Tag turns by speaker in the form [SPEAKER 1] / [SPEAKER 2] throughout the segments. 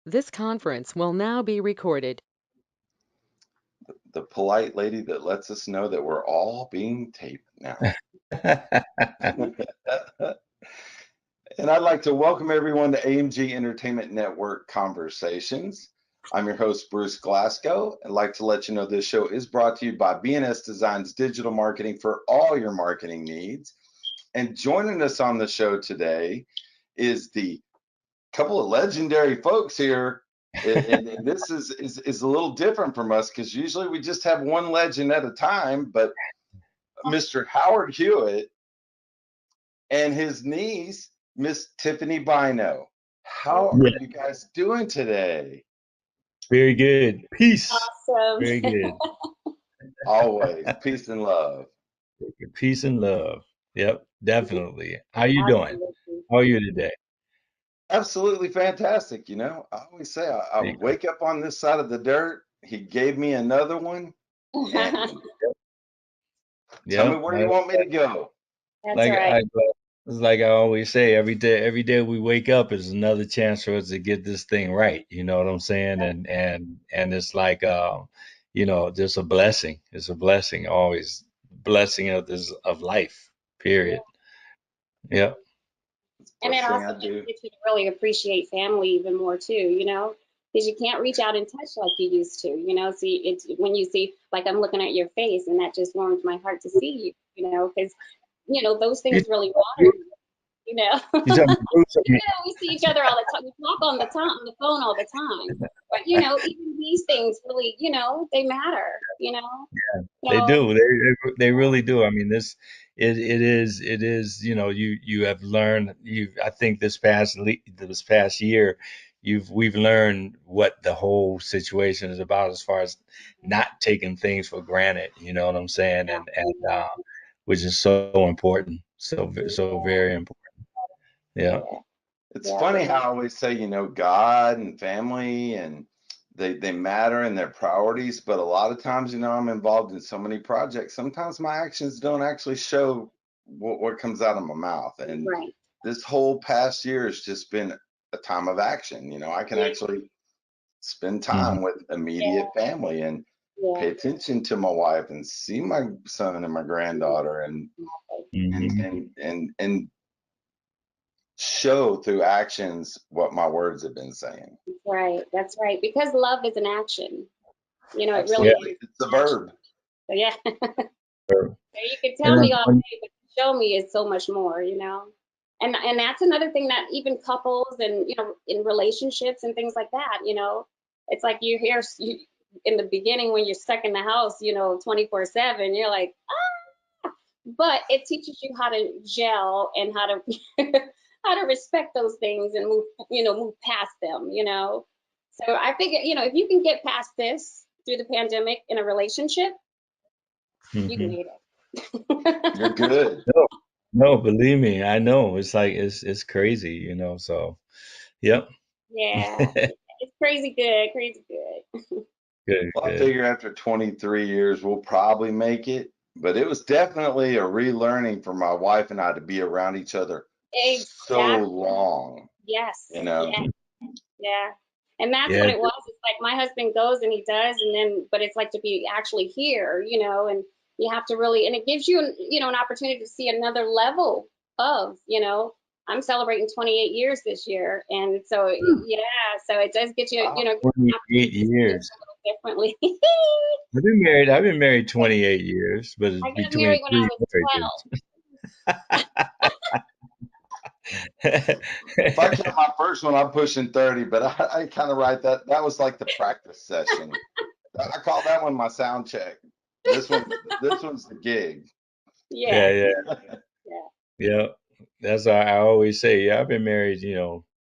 [SPEAKER 1] This conference will now be recorded.
[SPEAKER 2] The polite lady that lets us know that we're all being taped now. And I'd like to welcome everyone to AMG Entertainment Network Conversations. I'm your host, Bruce Glasgow. I'd like to let you know this show is brought to you by B&S Designs Digital Marketing for all your marketing needs. And joining us on the show today is the couple of legendary folks here. And this is a little different from us because usually we just have one legend at a time. But Mr. Howard Hewett and his niece, Miss Tiffany Bynoe. How are
[SPEAKER 3] Yeah,
[SPEAKER 2] you guys doing today?
[SPEAKER 3] very good. Peace.
[SPEAKER 4] Awesome.
[SPEAKER 3] Very good.
[SPEAKER 2] Always peace and love.
[SPEAKER 3] Peace and love. Yep, definitely. How you doing?
[SPEAKER 4] Absolutely.
[SPEAKER 3] How are you today?
[SPEAKER 2] Absolutely fantastic. I always say I
[SPEAKER 3] There you go.
[SPEAKER 2] wake up on this side of the dirt. He gave me another one. And tell me
[SPEAKER 3] Yep.
[SPEAKER 2] where you want me to go.
[SPEAKER 4] That's
[SPEAKER 3] Like
[SPEAKER 4] right.
[SPEAKER 3] I, it's like I always say, every day we wake up is another chance for us to get this thing right. You know what I'm saying? And it's like, just a blessing. It's a blessing, always blessing of life.
[SPEAKER 4] Yeah.
[SPEAKER 3] Period. Yep.
[SPEAKER 2] It's the
[SPEAKER 4] And it
[SPEAKER 2] first thing
[SPEAKER 4] also
[SPEAKER 2] I
[SPEAKER 4] just
[SPEAKER 2] do.
[SPEAKER 4] gets you to really appreciate family even more too, because you can't reach out and touch like you used to. See, it's when you see, like I'm looking at your face, and that just warms my heart to see because those
[SPEAKER 3] You,
[SPEAKER 4] things really matter. You know,
[SPEAKER 3] you tell me, Bruce, I mean,
[SPEAKER 4] we see each other all the time. We talk on the phone all the time, but even these things really, they matter.
[SPEAKER 3] they
[SPEAKER 4] So
[SPEAKER 3] do. They really do. I mean, it is. You have learned. I think this past year, we've learned what the whole situation is about as far as not taking things for granted. You know what I'm saying? And which is so important. So very important. Yeah.
[SPEAKER 4] yeah,
[SPEAKER 2] It's
[SPEAKER 4] yeah,
[SPEAKER 2] funny how I always say, God and family and they matter and their priorities, but a lot of times, I'm involved in so many projects. Sometimes my actions don't actually show what comes out of my mouth. And
[SPEAKER 4] right.
[SPEAKER 2] this whole past year has just been a time of action. I can
[SPEAKER 4] Yeah,
[SPEAKER 2] actually spend
[SPEAKER 3] Hmm.
[SPEAKER 2] time with immediate family and
[SPEAKER 4] yeah,
[SPEAKER 2] pay attention to my wife and see my son and my granddaughter and
[SPEAKER 3] Hmm.
[SPEAKER 2] and and show through actions what my words have been saying.
[SPEAKER 4] right. That's right. Because love is an action. It really
[SPEAKER 3] Yeah.
[SPEAKER 2] Absolutely.
[SPEAKER 4] is
[SPEAKER 2] It's a
[SPEAKER 4] an action.
[SPEAKER 2] verb.
[SPEAKER 4] So yeah.
[SPEAKER 3] Sure.
[SPEAKER 4] So you can tell
[SPEAKER 3] And
[SPEAKER 4] me all
[SPEAKER 3] when,
[SPEAKER 4] day, but to show me is so much more. And that's another thing that even couples and in relationships and things like that. It's like you hear in the beginning when you're stuck in the house, 24/7, you're like, but it teaches you how to gel and how to how to respect those things and move past them. So I figure, if you can get past this through the pandemic in a relationship, you
[SPEAKER 3] hmm
[SPEAKER 4] made it.
[SPEAKER 2] You're good.
[SPEAKER 3] No, no, believe me, I know. It's like it's crazy. So, yep.
[SPEAKER 4] Yeah, it's crazy good, crazy good.
[SPEAKER 3] Good,
[SPEAKER 2] Well, I
[SPEAKER 3] good.
[SPEAKER 2] figure after 23 years, we'll probably make it. But it was definitely a relearning for my wife and I to be around each other so
[SPEAKER 4] Exactly.
[SPEAKER 2] long,
[SPEAKER 4] Yes.
[SPEAKER 2] you know.
[SPEAKER 4] Yeah. Yeah. And that's what
[SPEAKER 3] Yeah,
[SPEAKER 4] it was. It's like my husband goes and he does, and then, but it's like to be actually here, and you have to really, and it gives you, an opportunity to see another level of. I'm celebrating 28 years this year. And so, yeah, so it does get you,
[SPEAKER 2] Wow.
[SPEAKER 4] an
[SPEAKER 3] 28
[SPEAKER 4] opportunity to see things
[SPEAKER 3] years.
[SPEAKER 4] a little differently.
[SPEAKER 3] I've been married 28 years, but it's
[SPEAKER 4] I got
[SPEAKER 3] between
[SPEAKER 4] married when I
[SPEAKER 3] three
[SPEAKER 4] was
[SPEAKER 3] marriages.
[SPEAKER 4] 12.
[SPEAKER 2] If I count my first one, I'm pushing 30, but I kind of write that. That was like the practice session. I call that one my sound check. This one's the gig.
[SPEAKER 3] Yeah,
[SPEAKER 4] Yeah.
[SPEAKER 3] yeah,
[SPEAKER 4] Yeah.
[SPEAKER 3] yeah. That's why I always say, yeah, I've been married,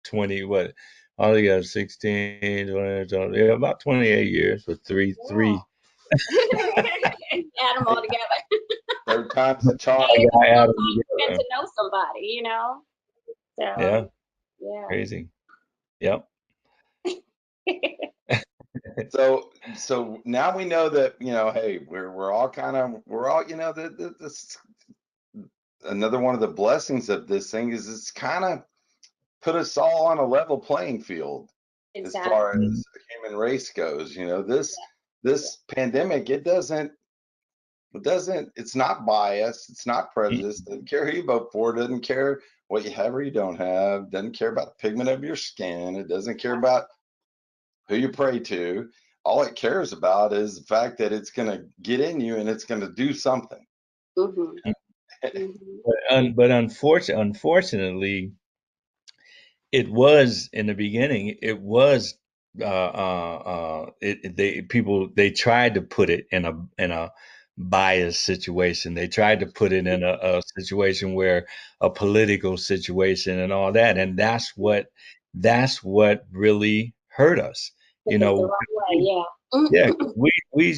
[SPEAKER 3] 20, what? I only got 16, 20, yeah, about 28 years with three.
[SPEAKER 4] Add them all together.
[SPEAKER 2] Third time's the
[SPEAKER 4] Hey,
[SPEAKER 2] charm.
[SPEAKER 4] it was
[SPEAKER 3] I
[SPEAKER 4] about
[SPEAKER 3] add them
[SPEAKER 4] time you get
[SPEAKER 3] together.
[SPEAKER 4] to know somebody.
[SPEAKER 3] Yeah,
[SPEAKER 4] So, yeah.
[SPEAKER 3] crazy. Yep.
[SPEAKER 2] So now we know that hey, we're all kind of we're all this another one of the blessings of this thing is it's kind of put us all on a level playing field. as far
[SPEAKER 4] Exactly.
[SPEAKER 2] as human race goes. You know, this pandemic, it's not biased, it's not prejudiced, doesn't care who you vote for, doesn't care what you have or you don't have, doesn't care about the pigment of your skin, it doesn't care about who you pray to. All it cares about is the fact that it's going to get in you and it's going to do something.
[SPEAKER 4] Mhm. Mhm.
[SPEAKER 3] But unfortunately, it was in the beginning. It was they people they tried to put it in a biased situation. They tried to put it in a situation where a political situation and all that, and that's what really hurt us.
[SPEAKER 4] Took
[SPEAKER 3] You
[SPEAKER 4] us the
[SPEAKER 3] know,
[SPEAKER 4] wrong way. Yeah.
[SPEAKER 3] yeah, 'cause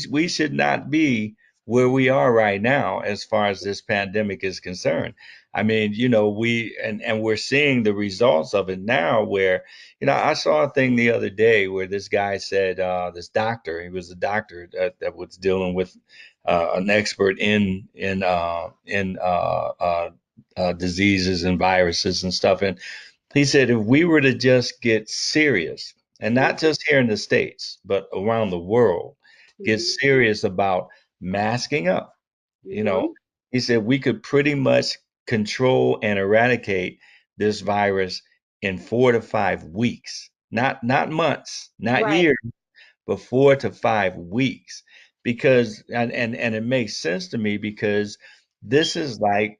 [SPEAKER 3] we should not be where we are right now as far as this pandemic is concerned. I mean, and we're seeing the results of it now where, I saw a thing the other day where this guy said, this doctor, he was a doctor that was dealing with an expert in diseases and viruses and stuff. And he said, if we were to just get serious, and not just here in the States, but around the world, get
[SPEAKER 4] Mhm.
[SPEAKER 3] serious about masking up, you know,
[SPEAKER 4] Mhm.
[SPEAKER 3] he said we could pretty much control and eradicate this virus in 4 to 5 weeks, not months, not
[SPEAKER 4] Right.
[SPEAKER 3] years, but 4 to 5 weeks. Because and it makes sense to me because this is like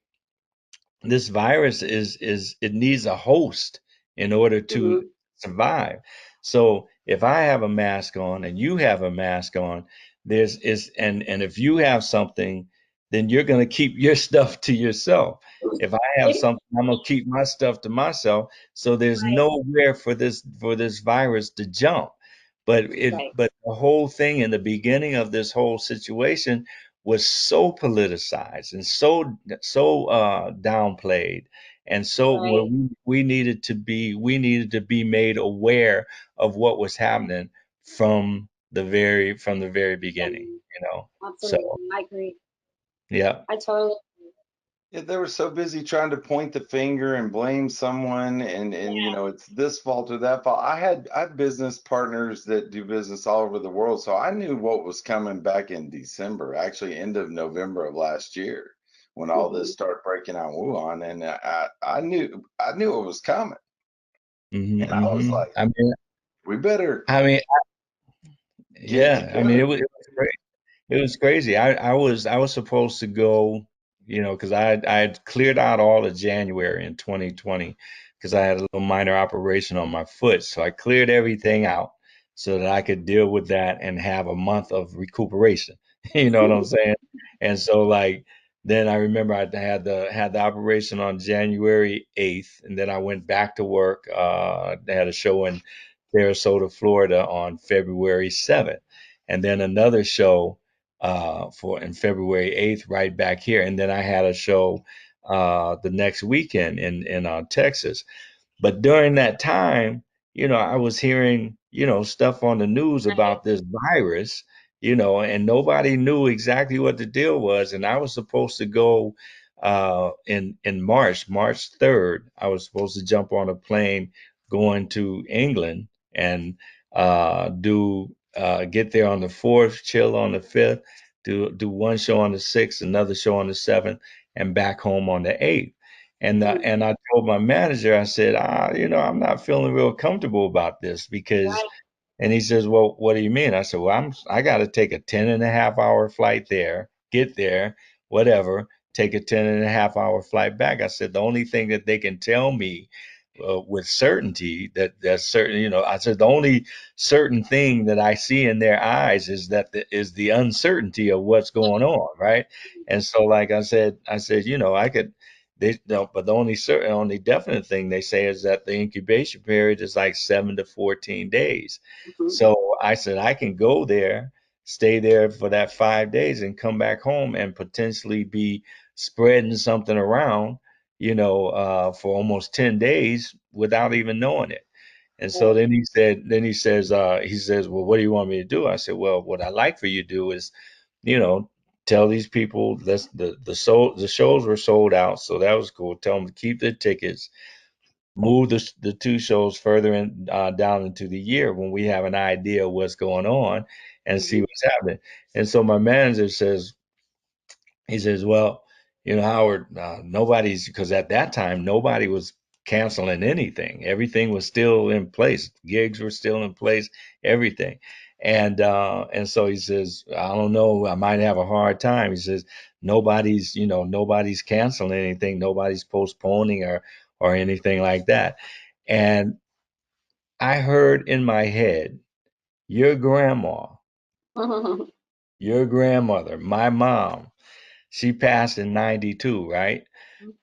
[SPEAKER 3] this virus is it needs a host in order to
[SPEAKER 4] Mhm.
[SPEAKER 3] survive. So if I have a mask on and you have a mask on, there's is and if you have something, then you're going to keep your stuff to yourself. If I have
[SPEAKER 4] It,
[SPEAKER 3] something, I'm going to keep my stuff to myself. So there's
[SPEAKER 4] right.
[SPEAKER 3] nowhere for this virus to jump.
[SPEAKER 4] Right.
[SPEAKER 3] But the whole thing in the beginning of this whole situation was so politicized and so downplayed, and so where
[SPEAKER 4] Right.
[SPEAKER 3] we needed to be made aware of what was happening from the very beginning,
[SPEAKER 4] Um,
[SPEAKER 3] you know. So
[SPEAKER 4] Absolutely. I agree.
[SPEAKER 3] yeah.
[SPEAKER 4] I totally
[SPEAKER 2] Yeah, they were so busy trying to point the finger and blame someone and it's this fault or that fault. I have business partners that do business all over the world, so I knew what was coming back in December, actually end of November of last year, when all this
[SPEAKER 4] agree.
[SPEAKER 2] started breaking out in Wuhan, and I knew it was coming, and I was
[SPEAKER 3] Hmm.
[SPEAKER 2] like, we better
[SPEAKER 3] I mean,
[SPEAKER 2] get it
[SPEAKER 3] yeah, I mean,
[SPEAKER 2] together.
[SPEAKER 3] it was great. It was crazy. I was supposed to go, because I had cleared out all of January in 2020 because I had a little minor operation on my foot. So I cleared everything out so that I could deal with that and have a month of recuperation. You know what I'm saying? And so like then I remember I had the operation on January 8th, and then I went back to work. They had a show in Sarasota, Florida on February 7th, and then another show for in February 8th, right back here. And then I had a show the next weekend in Texas. But during that time, I was hearing, stuff on the news
[SPEAKER 4] Right.
[SPEAKER 3] about this virus, and nobody knew exactly what the deal was. And I was supposed to go in March 3rd. I was supposed to jump on a plane going to England and do get there on the 4th, chill on the 5th, do one show on the 6th, another show on the 7th, and back home on the 8th.
[SPEAKER 4] Mhm.
[SPEAKER 3] And I told my manager, I said, I'm not feeling real comfortable about this because,
[SPEAKER 4] Right.
[SPEAKER 3] and he says, well, what do you mean? I said, well, I got to take a 10.5 hour flight there, get there, whatever, take a 10.5 hour flight back. I said, the only thing that they can tell me with certainty that's certain, I said, the only certain thing that I see in their eyes is is the uncertainty of what's going on. Right. And so, like I said, I could, they no, but the only definite thing they say is that the incubation period is like 7 to 14 days.
[SPEAKER 4] Mhm.
[SPEAKER 3] So I said I can go there, stay there for that 5 days, and come back home and potentially be spreading something around, for almost 10 days without even knowing it. And so
[SPEAKER 4] Right.
[SPEAKER 3] he says, well, what do you want me to do? I said, well, what I like for you to do is, you know, tell these people the shows were sold out, so that was cool. Tell them to keep their tickets. move the two shows further in down into the year when we have an idea of what's going on and see
[SPEAKER 4] Mhm.
[SPEAKER 3] what's happening. And so my manager says, he says, well, Howard, nobody's, because at that time nobody was canceling anything. Everything was still in place. Gigs were still in place. Everything. And so he says, I don't know. I might have a hard time. He says, nobody's canceling anything. Nobody's postponing or anything like that. And I heard in my head, your grandma, your grandmother, my mom, she passed in 92, right?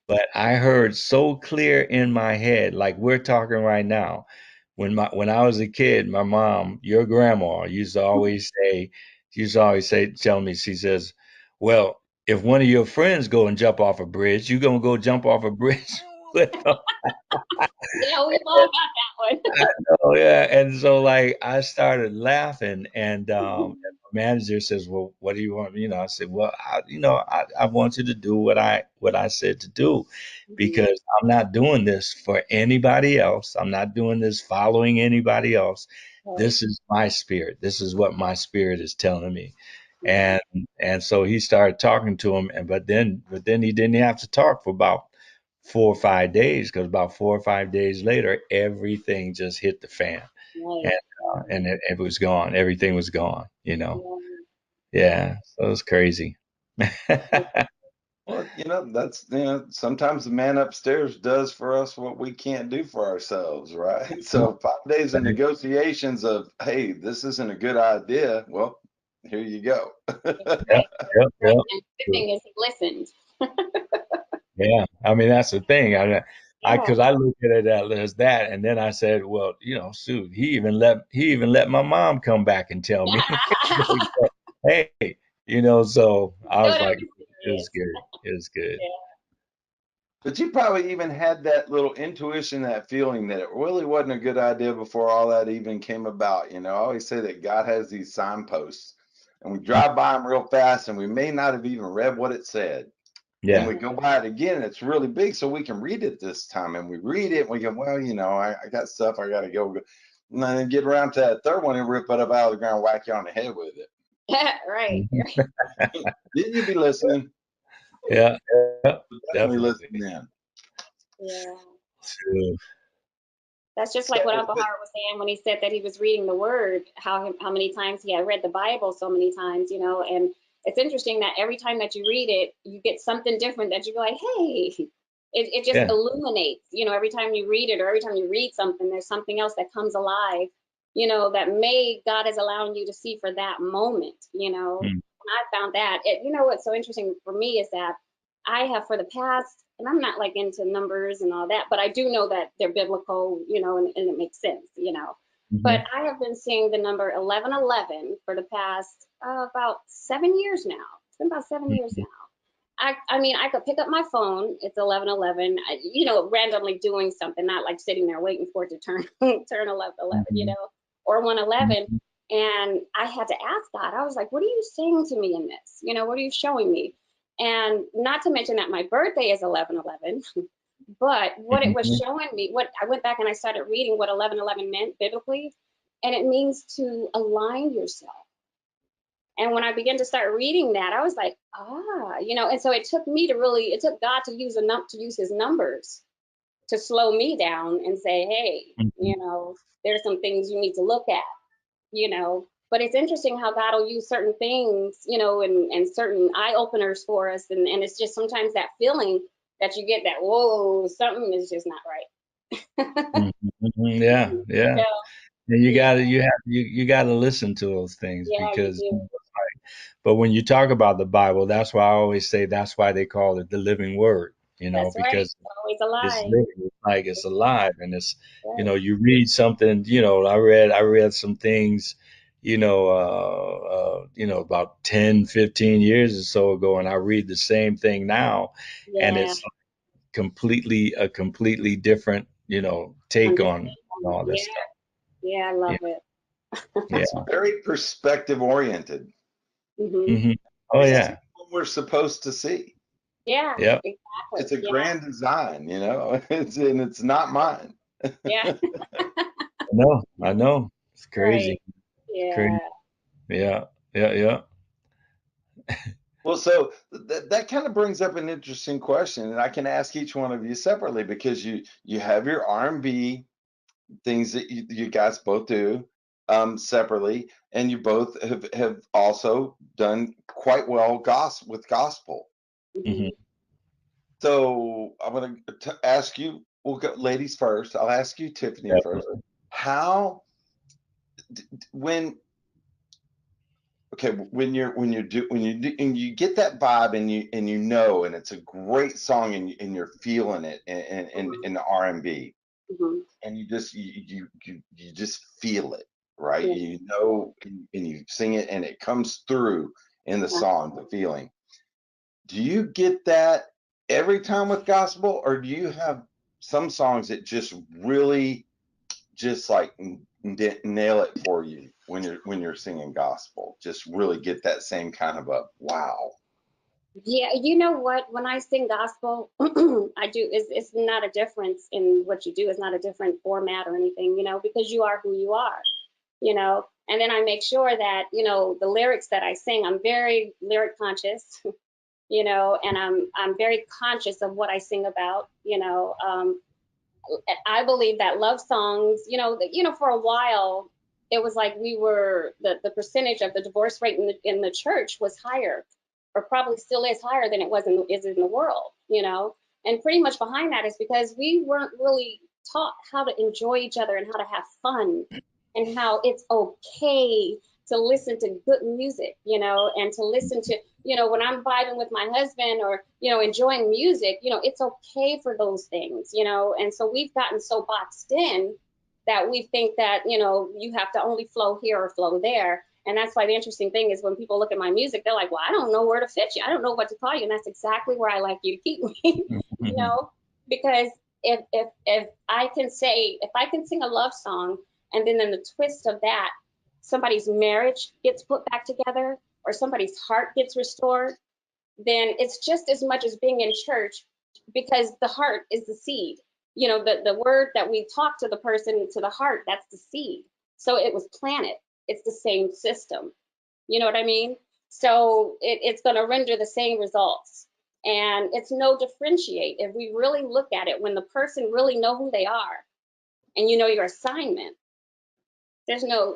[SPEAKER 3] But I heard so clear in my head, like we're talking right now. When I was a kid, my mom, your grandma, used to always say, tell me, she says, well, if one of your friends go and jump off a bridge, you gonna go jump off a bridge with them.
[SPEAKER 4] Yeah, we've all got that
[SPEAKER 3] Oh yeah, and so like I started laughing, and
[SPEAKER 4] one.
[SPEAKER 3] the manager says, "Well, what do you want?" I said, "Well, I want you to do what I said to do,
[SPEAKER 4] Mhm.
[SPEAKER 3] because I'm not doing this for anybody else. I'm not doing this following anybody else.
[SPEAKER 4] Right.
[SPEAKER 3] This is my spirit. This is what my spirit is telling me."
[SPEAKER 4] Mhm.
[SPEAKER 3] And so he started talking to him, and but then he didn't have to talk for about 4 or 5 days, because about 4 or 5 days later, everything just hit the fan,
[SPEAKER 4] Right.
[SPEAKER 3] and
[SPEAKER 4] Mhm.
[SPEAKER 3] it was gone. Everything was gone.
[SPEAKER 4] Yeah.
[SPEAKER 3] Yeah, so it was crazy.
[SPEAKER 2] Well, that's, sometimes the man upstairs does for us what we can't do for ourselves, right? So 5 days of negotiations of, hey, this isn't a good idea. Well, here you go.
[SPEAKER 3] Yep,
[SPEAKER 4] Right.
[SPEAKER 3] yep,
[SPEAKER 4] Right.
[SPEAKER 3] yep.
[SPEAKER 4] And the good thing is he listened.
[SPEAKER 3] Yeah, I mean that's the thing.
[SPEAKER 4] Yeah.
[SPEAKER 3] Because I looked at it as that, and then I said, well, shoot, he even let my mom come back and tell me, hey, So I
[SPEAKER 4] No,
[SPEAKER 3] was
[SPEAKER 4] that
[SPEAKER 3] like,
[SPEAKER 4] was
[SPEAKER 3] it was
[SPEAKER 4] serious.
[SPEAKER 3] good. It was good.
[SPEAKER 4] Yeah.
[SPEAKER 2] But you probably even had that little intuition, that feeling that it really wasn't a good idea before all that even came about. I always say that God has these signposts, and we drive by them real fast, and we may not have even read what it said. Then
[SPEAKER 3] Yeah.
[SPEAKER 2] we go by it again, and it's really big, so we can read it this time. And we read it, and we go, well, I got stuff I got to go. And then get around to that third one and rip it up out of the ground, whack you on the head with it.
[SPEAKER 4] Right.
[SPEAKER 3] Mhm.
[SPEAKER 2] Didn't you be listening?
[SPEAKER 3] Yeah, yeah,
[SPEAKER 2] Definitely
[SPEAKER 3] definitely.
[SPEAKER 2] listen in.
[SPEAKER 4] Yeah.
[SPEAKER 3] True.
[SPEAKER 4] That's just
[SPEAKER 2] So,
[SPEAKER 4] like what Uncle Howard was saying when he said that he was reading the Word, how many times he had read the Bible so many times, and it's interesting that every time that you read it, you get something different that you go like, hey, it just
[SPEAKER 3] Yeah.
[SPEAKER 4] illuminates, every time you read it or every time you read something, there's something else that comes alive, that may God is allowing you to see for that moment.
[SPEAKER 3] Mm.
[SPEAKER 4] And I found that, what's so interesting for me is that I have for the past, and I'm not like into numbers and all that, but I do know that they're biblical, and it makes sense. But
[SPEAKER 3] Mhm.
[SPEAKER 4] I have been seeing the number 1111 for the past about 7 years now. It's been about 7 years
[SPEAKER 3] Mhm.
[SPEAKER 4] now. I mean, I could pick up my phone. It's 1111. Randomly doing something, not like sitting there waiting for it to turn turn 1111,
[SPEAKER 3] Mhm.
[SPEAKER 4] or 111.
[SPEAKER 3] Mhm.
[SPEAKER 4] And I had to ask God. I was like, "What are you saying to me in this? What are you showing me?" And not to mention that my birthday is 1111. But what it was
[SPEAKER 3] Mhm.
[SPEAKER 4] showing me, what I went back and I started reading what 1111 meant biblically, and it means to align yourself. And when I began to start reading that, I was like, and so it took me to it took God to use his numbers to slow me down and say, hey,
[SPEAKER 3] Mhm.
[SPEAKER 4] there's some things you need to look at. But it's interesting how God will use certain things, and certain eye openers for us. And it's just sometimes that feeling that you get that, whoa, something is just not right.
[SPEAKER 3] Mhm. Mhm. Yeah, yeah.
[SPEAKER 4] So,
[SPEAKER 3] And you
[SPEAKER 4] yeah,
[SPEAKER 3] gotta you gotta listen to those things,
[SPEAKER 4] yeah, you
[SPEAKER 3] because
[SPEAKER 4] do.
[SPEAKER 3] but when you talk about the Bible, that's why I always say that's why they call it the living word,
[SPEAKER 4] That's right.
[SPEAKER 3] because
[SPEAKER 4] Always
[SPEAKER 3] it's
[SPEAKER 4] alive.
[SPEAKER 3] living. It's like it's alive, and it's
[SPEAKER 4] Right.
[SPEAKER 3] you read something. I read some things, about 10, 15 years or so ago, and I read the same thing now, and
[SPEAKER 4] Yeah.
[SPEAKER 3] it's a completely different, take on
[SPEAKER 4] Understand.
[SPEAKER 3] all this
[SPEAKER 4] Yeah.
[SPEAKER 3] stuff.
[SPEAKER 4] Yeah. I
[SPEAKER 3] Yeah,
[SPEAKER 4] love it.
[SPEAKER 3] yeah.
[SPEAKER 2] it's very perspective oriented.
[SPEAKER 4] Hmm.
[SPEAKER 3] Hmm. Oh
[SPEAKER 2] We
[SPEAKER 4] Yeah.
[SPEAKER 2] see
[SPEAKER 3] yeah.
[SPEAKER 2] what we're supposed to see.
[SPEAKER 4] Yeah,
[SPEAKER 3] Yep.
[SPEAKER 2] It's
[SPEAKER 4] exactly.
[SPEAKER 2] a
[SPEAKER 4] Yeah,
[SPEAKER 2] grand design, it's not mine.
[SPEAKER 4] yeah,
[SPEAKER 3] I know. It's crazy.
[SPEAKER 4] right. Yeah.
[SPEAKER 3] Crazy. Yeah. Yeah. Yeah.
[SPEAKER 2] Well, so that kind of brings up an interesting question, and I can ask each one of you separately because you have your R&B things that you guys both do separately, and you both have also done quite well with gospel.
[SPEAKER 3] Hmm.
[SPEAKER 4] Hmm.
[SPEAKER 2] So I'm going to ask you, we'll go ladies first. I'll ask you, Tiffany, first.
[SPEAKER 3] Definitely.
[SPEAKER 2] How when okay when you get that vibe and and it's a great song and you're feeling it in the R&B
[SPEAKER 4] Hmm.
[SPEAKER 2] and you just feel it, right?
[SPEAKER 4] Yeah.
[SPEAKER 2] And you sing it and it comes through in the
[SPEAKER 4] Uh-huh.
[SPEAKER 2] song, the feeling. Do you get that every time with gospel, or do you have some songs that just really just like nail it for you when you're singing gospel? Just really get that same kind of a wow.
[SPEAKER 4] Yeah, you know what? When I sing gospel, I do. It's not a difference in what you do. It's not a different format or anything, because you are who you are, And then I make sure that, the lyrics that I sing, I'm very lyric conscious, and I'm very conscious of what I sing about, I believe that love songs, for a while, it was like the percentage of the divorce rate in the church was higher, or probably still is higher than it is in the world, And pretty much behind that is because we weren't really taught how to enjoy each other and how to have fun and how it's okay to listen to good music, and to listen to, when I'm vibing with my husband or, enjoying music, it's okay for those things, And so we've gotten so boxed in that we think that, you have to only flow here or flow there. And that's why the interesting thing is when people look at my music, they're like, well, I don't know where to fit you. I don't know what to call you. And that's exactly where I like you to keep me, you
[SPEAKER 3] Hmm.
[SPEAKER 4] know, because if I can sing a love song and then in the twist of that, somebody's marriage gets put back together or somebody's heart gets restored, then it's just as much as being in church because the heart is the seed. The word that we talk to the person, to the heart, that's the seed. So it was planted. It's the same system. You know what I mean? So it's going to render the same results. And it's no differentiate. If we really look at it, when the person really know who they are and you know your assignment, there's no,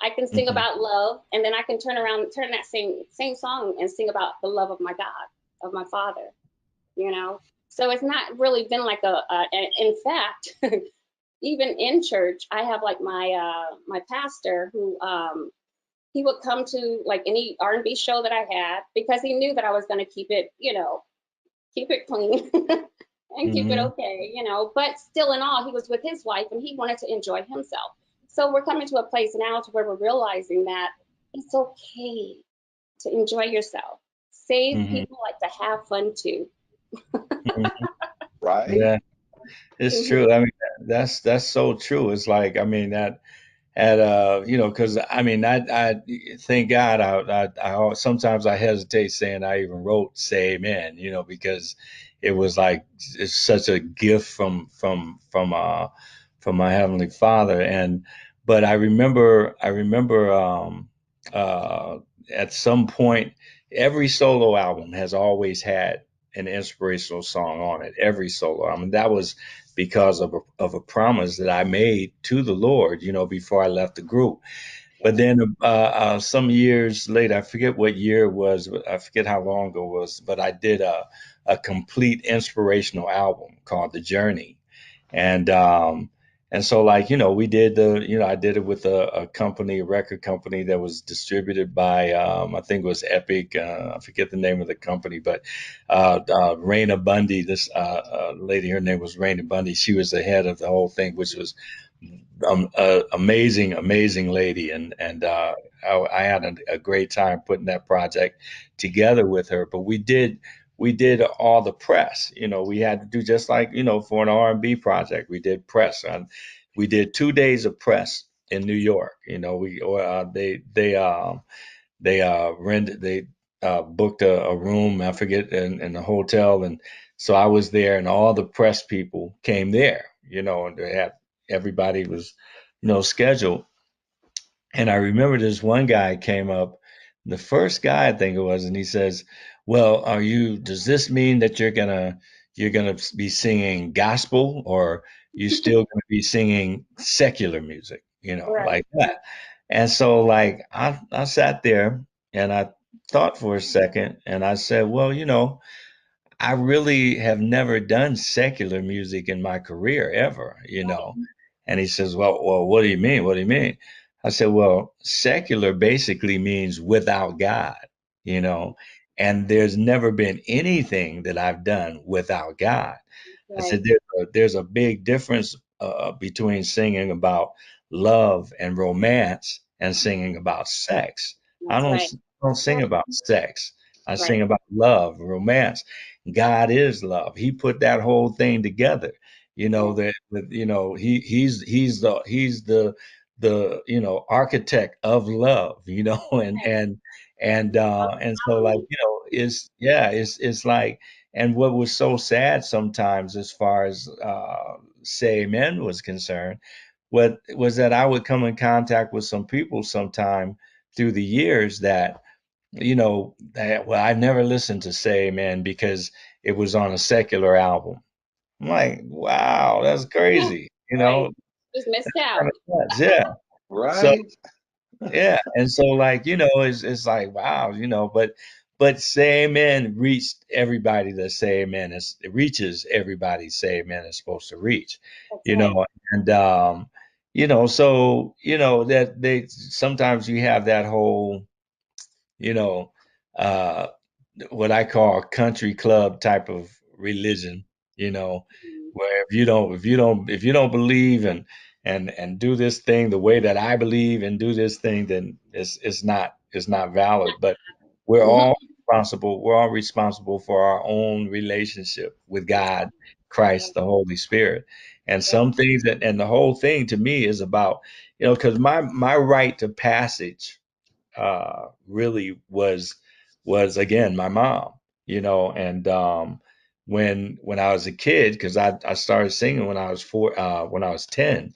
[SPEAKER 4] I can sing
[SPEAKER 3] Hmm.
[SPEAKER 4] about love, and then I can turn around, turn that same song, and sing about the love of my God, of my Father. So it's not really been like in fact, even in church, I have like my pastor who he would come to like any R&B show that I had because he knew that I was going to keep it, keep it clean. And keep it
[SPEAKER 3] Hmm.
[SPEAKER 4] okay, But still, in all, he was with his wife and he wanted to enjoy himself. So we're coming to a place now to where we're realizing that it's okay to enjoy yourself. Saved
[SPEAKER 3] Hmm.
[SPEAKER 4] people like to have fun too.
[SPEAKER 3] Hmm.
[SPEAKER 2] Right?
[SPEAKER 3] Yeah, it's
[SPEAKER 4] Hmm.
[SPEAKER 3] true. I mean, that's so true. It's like, I mean, that at because I mean, I thank God. Sometimes I hesitate saying I even wrote "Say Amen," because it was like it's such a gift from my heavenly Father. And but I remember uh, at some point, every solo album has always had an inspirational song on it. Every solo album. That was because of a promise that I made to the Lord, before I left the group. But then some years later, I forget what year it was, but I forget how long ago it was, but I did a complete inspirational album called The Journey. And so like, we did I did it with a company, a record company that was distributed by I think it was Epic. I forget the name of the company, but Raina Bundy, this lady, her name was Raina Bundy. She was the head of the whole thing, which was amazing, amazing lady, and I had a great time putting that project together with her. But we did all the press. We had to do just like for an R&B project. We did press on. We did 2 days of press in New York. We or they rented booked a room, I forget, in the hotel, and so I was there, and all the press people came there, and they had everybody was, scheduled. And I remember this one guy came up, the first guy I think it was, and he says, "Well, does this mean that you're gonna be singing gospel, or you still gonna be singing secular music,
[SPEAKER 4] Right.
[SPEAKER 3] like that?" And so like I sat there and I thought for a second and I said, "Well, I really have never done secular music in my career ever. And he says, well, what do you mean? What do you mean? I said, well, secular basically means without God, you know, and there's never been anything that I've done without God. I
[SPEAKER 4] Right.
[SPEAKER 3] said, there's a big difference between singing about love and romance and singing about sex. I
[SPEAKER 4] That's
[SPEAKER 3] don't,
[SPEAKER 4] right.
[SPEAKER 3] s- don't sing
[SPEAKER 4] Right.
[SPEAKER 3] about sex. I
[SPEAKER 4] Right.
[SPEAKER 3] sing about love, romance. God is love. He put that whole thing together.
[SPEAKER 4] Yeah.
[SPEAKER 3] He's the architect of love. And so like it's like, and what was so sad sometimes as far as say amen was concerned, what was that I would come in contact with some people sometime through the years that well, I never listened to Say Amen because it was on a secular album. I'm like, wow, that's crazy.
[SPEAKER 4] Right. Just missed out.
[SPEAKER 3] Kind of nuts, yeah. So
[SPEAKER 2] Right?
[SPEAKER 3] yeah, and so like it's like wow, but Say Amen reached everybody that Say Amen is it reaches everybody Say Amen is supposed to reach,
[SPEAKER 4] That's
[SPEAKER 3] you
[SPEAKER 4] right.
[SPEAKER 3] know, and so that they sometimes you have that whole you know, uh, what I call country club type of religion,
[SPEAKER 4] Mhm.
[SPEAKER 3] where if you don't believe and do this thing the way that I believe and do this thing, then it's not valid. But we're all responsible for our own relationship with God, Christ, the Holy Spirit. And some things and the whole thing to me is about, because my rite to passage really was again my mom, and when I was a kid, because I started singing when I was when I was 10,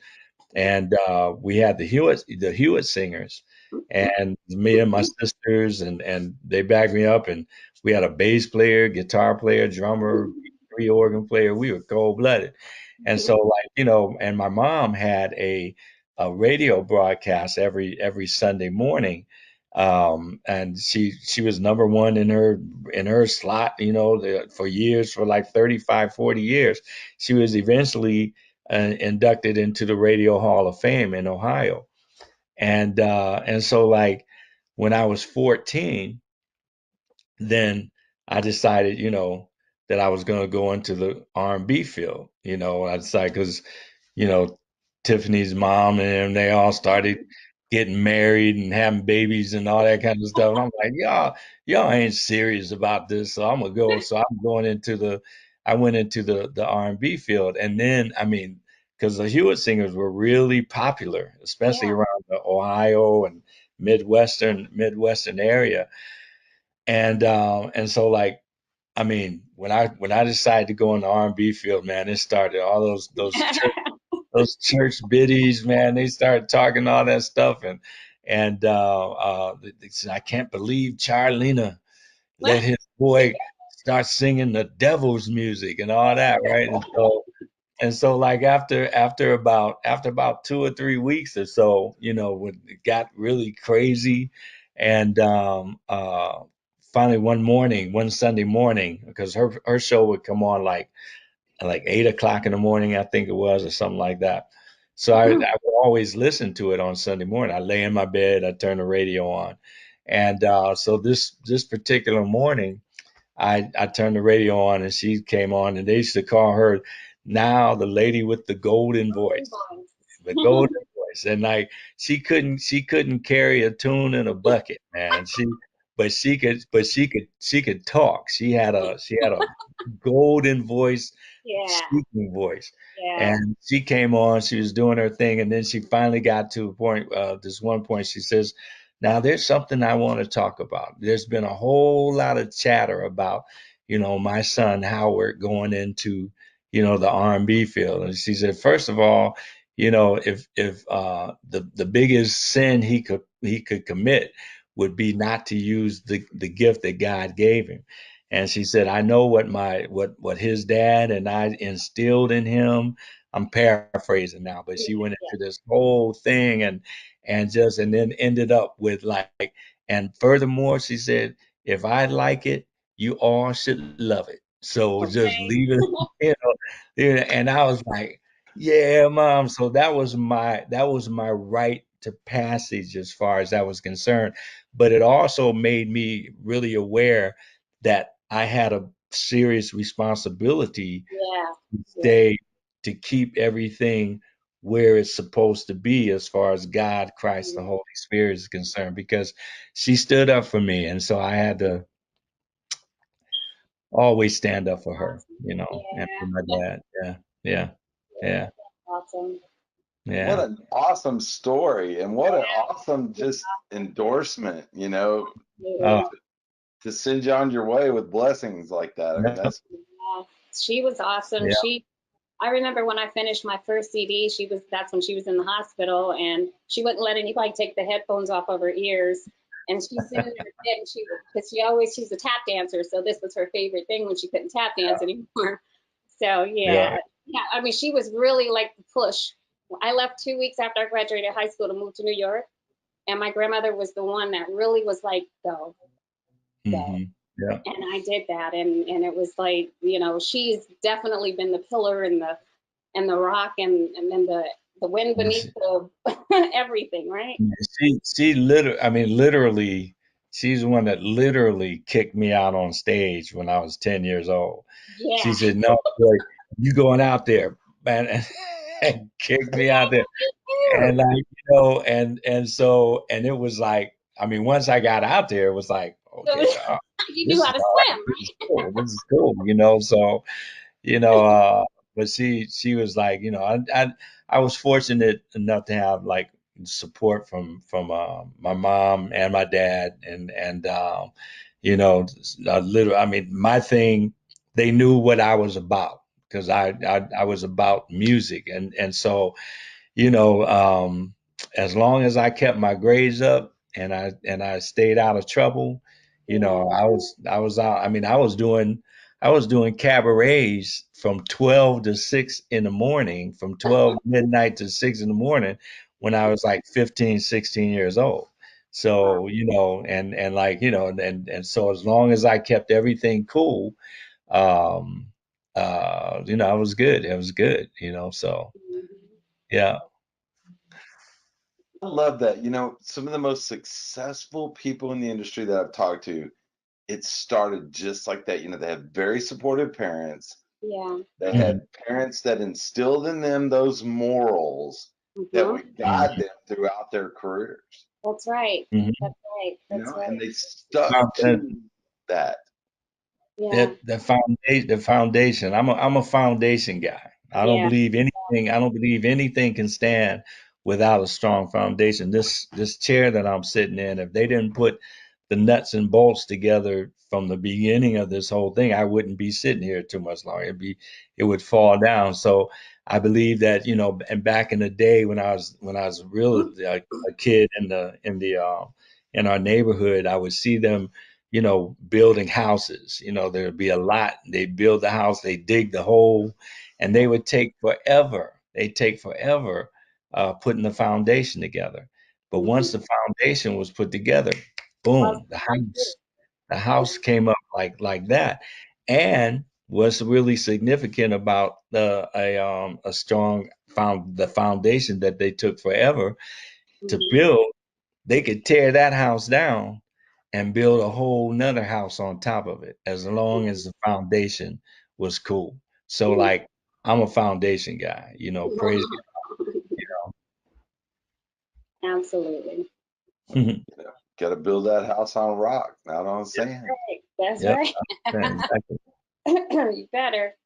[SPEAKER 3] and we had the Hewett singers, and me and my sisters, and they backed me up, and we had a bass player, guitar player, drummer, three organ player. We were cold blooded, and so like and my mom had a radio broadcast every Sunday morning. And she was number one in her slot, for years, for like 35, 40 years. She was eventually inducted into the Radio Hall of Fame in Ohio. And so like when I was 14, then I decided, that I was going to go into the R&B field. I decided because, you know, Tiffany's mom and them, they all started getting married and having babies and all that kind of stuff. And I'm like, y'all ain't serious about this. So I'm gonna go. So I went into the R&B field. And then, I mean, because the Hewitt singers were really popular, especially
[SPEAKER 4] Yeah.
[SPEAKER 3] around the Ohio and Midwestern area. And so like, I mean, when I decided to go in the R&B field, man, it started all those church biddies, man. They started talking all that stuff, and they said, I can't believe Charlena let his boy start singing the devil's music and all that, right? And so like after about 2 or 3 weeks or so, when it got really crazy, and finally one Sunday morning, because her show would come on like 8 o'clock in the morning, I think it was, or something like that. So I would always listen to it on Sunday morning. I lay in my bed, I turn the radio on, and so this particular morning, I turned the radio on, and she came on, and they used to call her now the lady with the golden voice, the golden voice. And like she couldn't carry a tune in a bucket, man. But she could talk. She had a golden voice,
[SPEAKER 4] Yeah.
[SPEAKER 3] speaking voice.
[SPEAKER 4] Yeah.
[SPEAKER 3] And she came on, she was doing her thing, and then she finally got to a point, this one point she says, Now, there's something I want to talk about. There's been a whole lot of chatter about, my son Howard going into, the R&B field. And she said, first of all, if the biggest sin he could commit would be not to use the gift that God gave him. And she said, I know what his dad and I instilled in him. I'm paraphrasing now, but she went into this whole thing and then ended up with like, and furthermore, she said, if I like it, you all should love it. So just
[SPEAKER 4] Okay.
[SPEAKER 3] leave it, and I was like, yeah, mom. So that was my rite to passage as far as that was concerned. But it also made me really aware that I had a serious responsibility
[SPEAKER 4] Yeah.
[SPEAKER 3] to
[SPEAKER 4] Yeah.
[SPEAKER 3] stay to keep everything where it's supposed to be as far as God, Christ, the
[SPEAKER 4] Mhm.
[SPEAKER 3] Holy Spirit is concerned, because she stood up for me. And so I had to always stand up for her,
[SPEAKER 4] Awesome.
[SPEAKER 3] and for
[SPEAKER 4] Yeah.
[SPEAKER 3] my dad. Yeah. Yeah. Yeah.
[SPEAKER 4] Awesome.
[SPEAKER 2] What
[SPEAKER 3] Yeah.
[SPEAKER 2] an awesome story, and what an
[SPEAKER 4] Yeah.
[SPEAKER 2] awesome just endorsement,
[SPEAKER 3] Oh,
[SPEAKER 4] Absolutely.
[SPEAKER 2] to send you on your way with blessings like that. I mean,
[SPEAKER 3] yeah.
[SPEAKER 2] that's
[SPEAKER 4] Yeah. She was awesome.
[SPEAKER 3] Yeah.
[SPEAKER 4] I remember when I finished my first CD, that's when she was in the hospital, and she wouldn't let anybody take the headphones off of her ears. And she's sitting there dead, and because she's a tap dancer, so this was her favorite thing when she couldn't tap dance anymore. So
[SPEAKER 3] Yeah.
[SPEAKER 4] yeah. I mean, she was really like the push. I left 2 weeks after I graduated high school to move to New York, and my grandmother was the one that really was like, go, go.
[SPEAKER 3] Yeah.
[SPEAKER 4] And I did that, and it was like, she's definitely been the pillar and the rock and then the wind beneath the everything, right?
[SPEAKER 3] She literally, I mean, literally, she's the one that literally kicked me out on stage when I was 10 years old. She
[SPEAKER 4] Yeah.
[SPEAKER 3] said, "No, boy, you going out there, man," and kicked me out there. And like, and it was like, I mean, once I got out there, it was like, okay,
[SPEAKER 4] You knew
[SPEAKER 3] this
[SPEAKER 4] how
[SPEAKER 3] is
[SPEAKER 4] to
[SPEAKER 3] all right.
[SPEAKER 4] swim,
[SPEAKER 3] This is cool. This is cool. So you know but she was like, I was fortunate enough to have like support from my mom and my dad, and you know a little, I mean, my thing, they knew what I was about, because I was about music, and so, you know, as long as I kept my grades up and I stayed out of trouble,
[SPEAKER 4] right?
[SPEAKER 3] I was out. I mean, I was doing cabarets from 12 to 6 in the morning, from 12 midnight to 6 in the morning, when I was like 15, 16 years old.
[SPEAKER 4] Wow.
[SPEAKER 3] So, and like, and so as long as I kept everything cool, um, I was good. It was good, so yeah.
[SPEAKER 2] I love that. Some of the most successful people in the industry that I've talked to, it started just like that. They had very supportive parents.
[SPEAKER 4] Yeah.
[SPEAKER 2] They
[SPEAKER 3] Mhm.
[SPEAKER 2] had parents that instilled in them those morals that
[SPEAKER 4] Hmm.
[SPEAKER 2] would guide
[SPEAKER 3] Mhm.
[SPEAKER 2] them throughout their careers,
[SPEAKER 4] That's right.
[SPEAKER 3] Mhm.
[SPEAKER 4] That's right. That's
[SPEAKER 2] and
[SPEAKER 4] right.
[SPEAKER 2] they stuck
[SPEAKER 3] Found that
[SPEAKER 2] to that.
[SPEAKER 4] Yeah.
[SPEAKER 3] the foundation. I'm a foundation guy. I don't
[SPEAKER 4] Yeah.
[SPEAKER 3] believe anything. I don't believe anything can stand without a strong foundation. This chair that I'm sitting in, if they didn't put the nuts and bolts together from the beginning of this whole thing, I wouldn't be sitting here too much longer. It would fall down. So I believe that, and back in the day when I was really a kid in our neighborhood, I would see them, building houses. There'd be a lot. They build the house, they dig the hole, and they would take forever. They take forever putting the foundation together. But
[SPEAKER 4] Hmm.
[SPEAKER 3] once the foundation was put together,
[SPEAKER 4] Well,
[SPEAKER 3] boom, the house came up like that. And what's really significant about a strong the foundation that they took forever to
[SPEAKER 4] hmm.
[SPEAKER 3] build, they could tear that house down and build a whole nother house on top of it, as long as the foundation was cool. So like, I'm a foundation guy, praise
[SPEAKER 4] Absolutely.
[SPEAKER 3] God.
[SPEAKER 2] Got to build that house on rock, not on
[SPEAKER 3] Yep,
[SPEAKER 2] sand.
[SPEAKER 4] Right. That's
[SPEAKER 3] yep,
[SPEAKER 4] right.
[SPEAKER 3] yeah, exactly.
[SPEAKER 4] You better.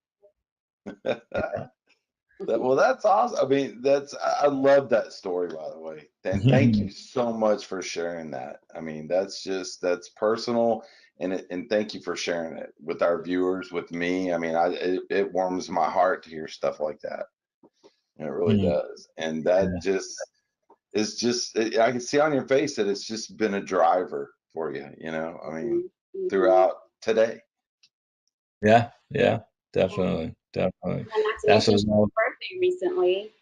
[SPEAKER 2] Well, that's awesome. I mean, I love that story, by the way. And thank you so much for sharing that. I mean, that's personal, and thank you for sharing it with our viewers, with me. I mean, it warms my heart to hear stuff like that. It really
[SPEAKER 3] Mhm.
[SPEAKER 2] does. And that I can see on your face that it's just been a driver for you, I mean,
[SPEAKER 4] Mhm.
[SPEAKER 2] throughout today.
[SPEAKER 3] Yeah, yeah,
[SPEAKER 4] Yeah.
[SPEAKER 3] definitely, definitely.
[SPEAKER 4] And not to
[SPEAKER 3] That's
[SPEAKER 4] mention
[SPEAKER 3] what
[SPEAKER 4] she had a birthday recently.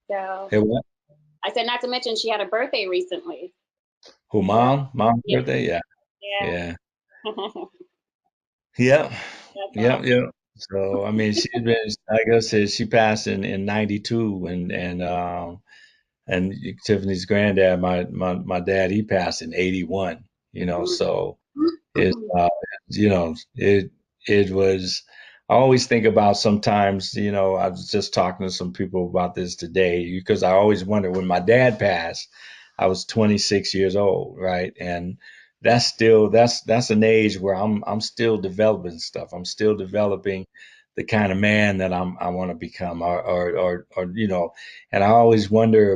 [SPEAKER 4] So
[SPEAKER 3] hey, what?
[SPEAKER 4] I said not to mention she had a birthday recently.
[SPEAKER 3] Who,
[SPEAKER 4] So
[SPEAKER 3] mom's
[SPEAKER 4] yeah,
[SPEAKER 3] birthday? Yeah,
[SPEAKER 4] yeah.
[SPEAKER 3] yeah. Yep,
[SPEAKER 4] That's
[SPEAKER 3] yep,
[SPEAKER 4] awesome.
[SPEAKER 3] yep. So I mean, she's been, like I said, she passed in '92, and Tiffany's granddad, my dad, he passed in '81. So it's it was. I always think about sometimes, I was just talking to some people about this today because I always wonder when my dad passed, I was 26 years old, right? And that's an age where I'm still developing stuff. I'm still developing the kind of man that I want to become, or and I always wondered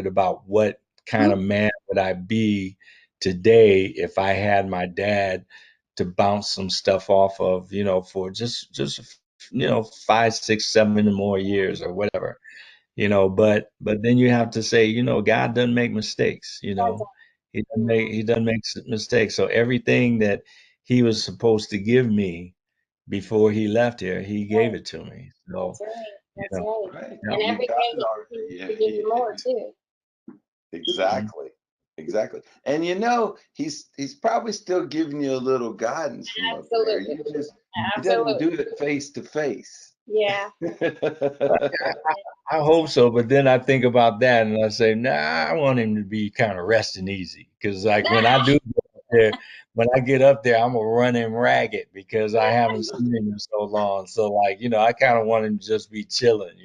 [SPEAKER 3] about what kind of man would I be today if I had my dad to bounce some stuff off of, for just 5, 6, 7 more years or whatever, but then you have to say, God doesn't make mistakes,
[SPEAKER 4] That's
[SPEAKER 3] he doesn't make mistakes. So everything that he was supposed to give me before he left here, he gave
[SPEAKER 4] right.
[SPEAKER 3] it to me.
[SPEAKER 4] That's
[SPEAKER 3] So,
[SPEAKER 4] right.
[SPEAKER 3] you
[SPEAKER 4] That's
[SPEAKER 3] know,
[SPEAKER 4] right.
[SPEAKER 2] Right.
[SPEAKER 3] yeah.
[SPEAKER 4] And
[SPEAKER 2] You
[SPEAKER 4] every
[SPEAKER 2] got
[SPEAKER 4] day
[SPEAKER 2] it
[SPEAKER 4] he
[SPEAKER 2] already.
[SPEAKER 4] continues to give you more too.
[SPEAKER 3] Mhm.
[SPEAKER 2] Exactly. Exactly. And he's probably still giving you a little guidance from up there.
[SPEAKER 4] Absolutely.
[SPEAKER 2] He doesn't do
[SPEAKER 4] Absolutely.
[SPEAKER 2] it face to face.
[SPEAKER 4] Yeah.
[SPEAKER 3] I hope so, but then I think about that and I say, nah, I want him to be kind of resting easy. Because like when I do get up there, when I get up there, I'm gonna run him ragged because I haven't seen him in so long. So like, I kind of want him to just be chilling,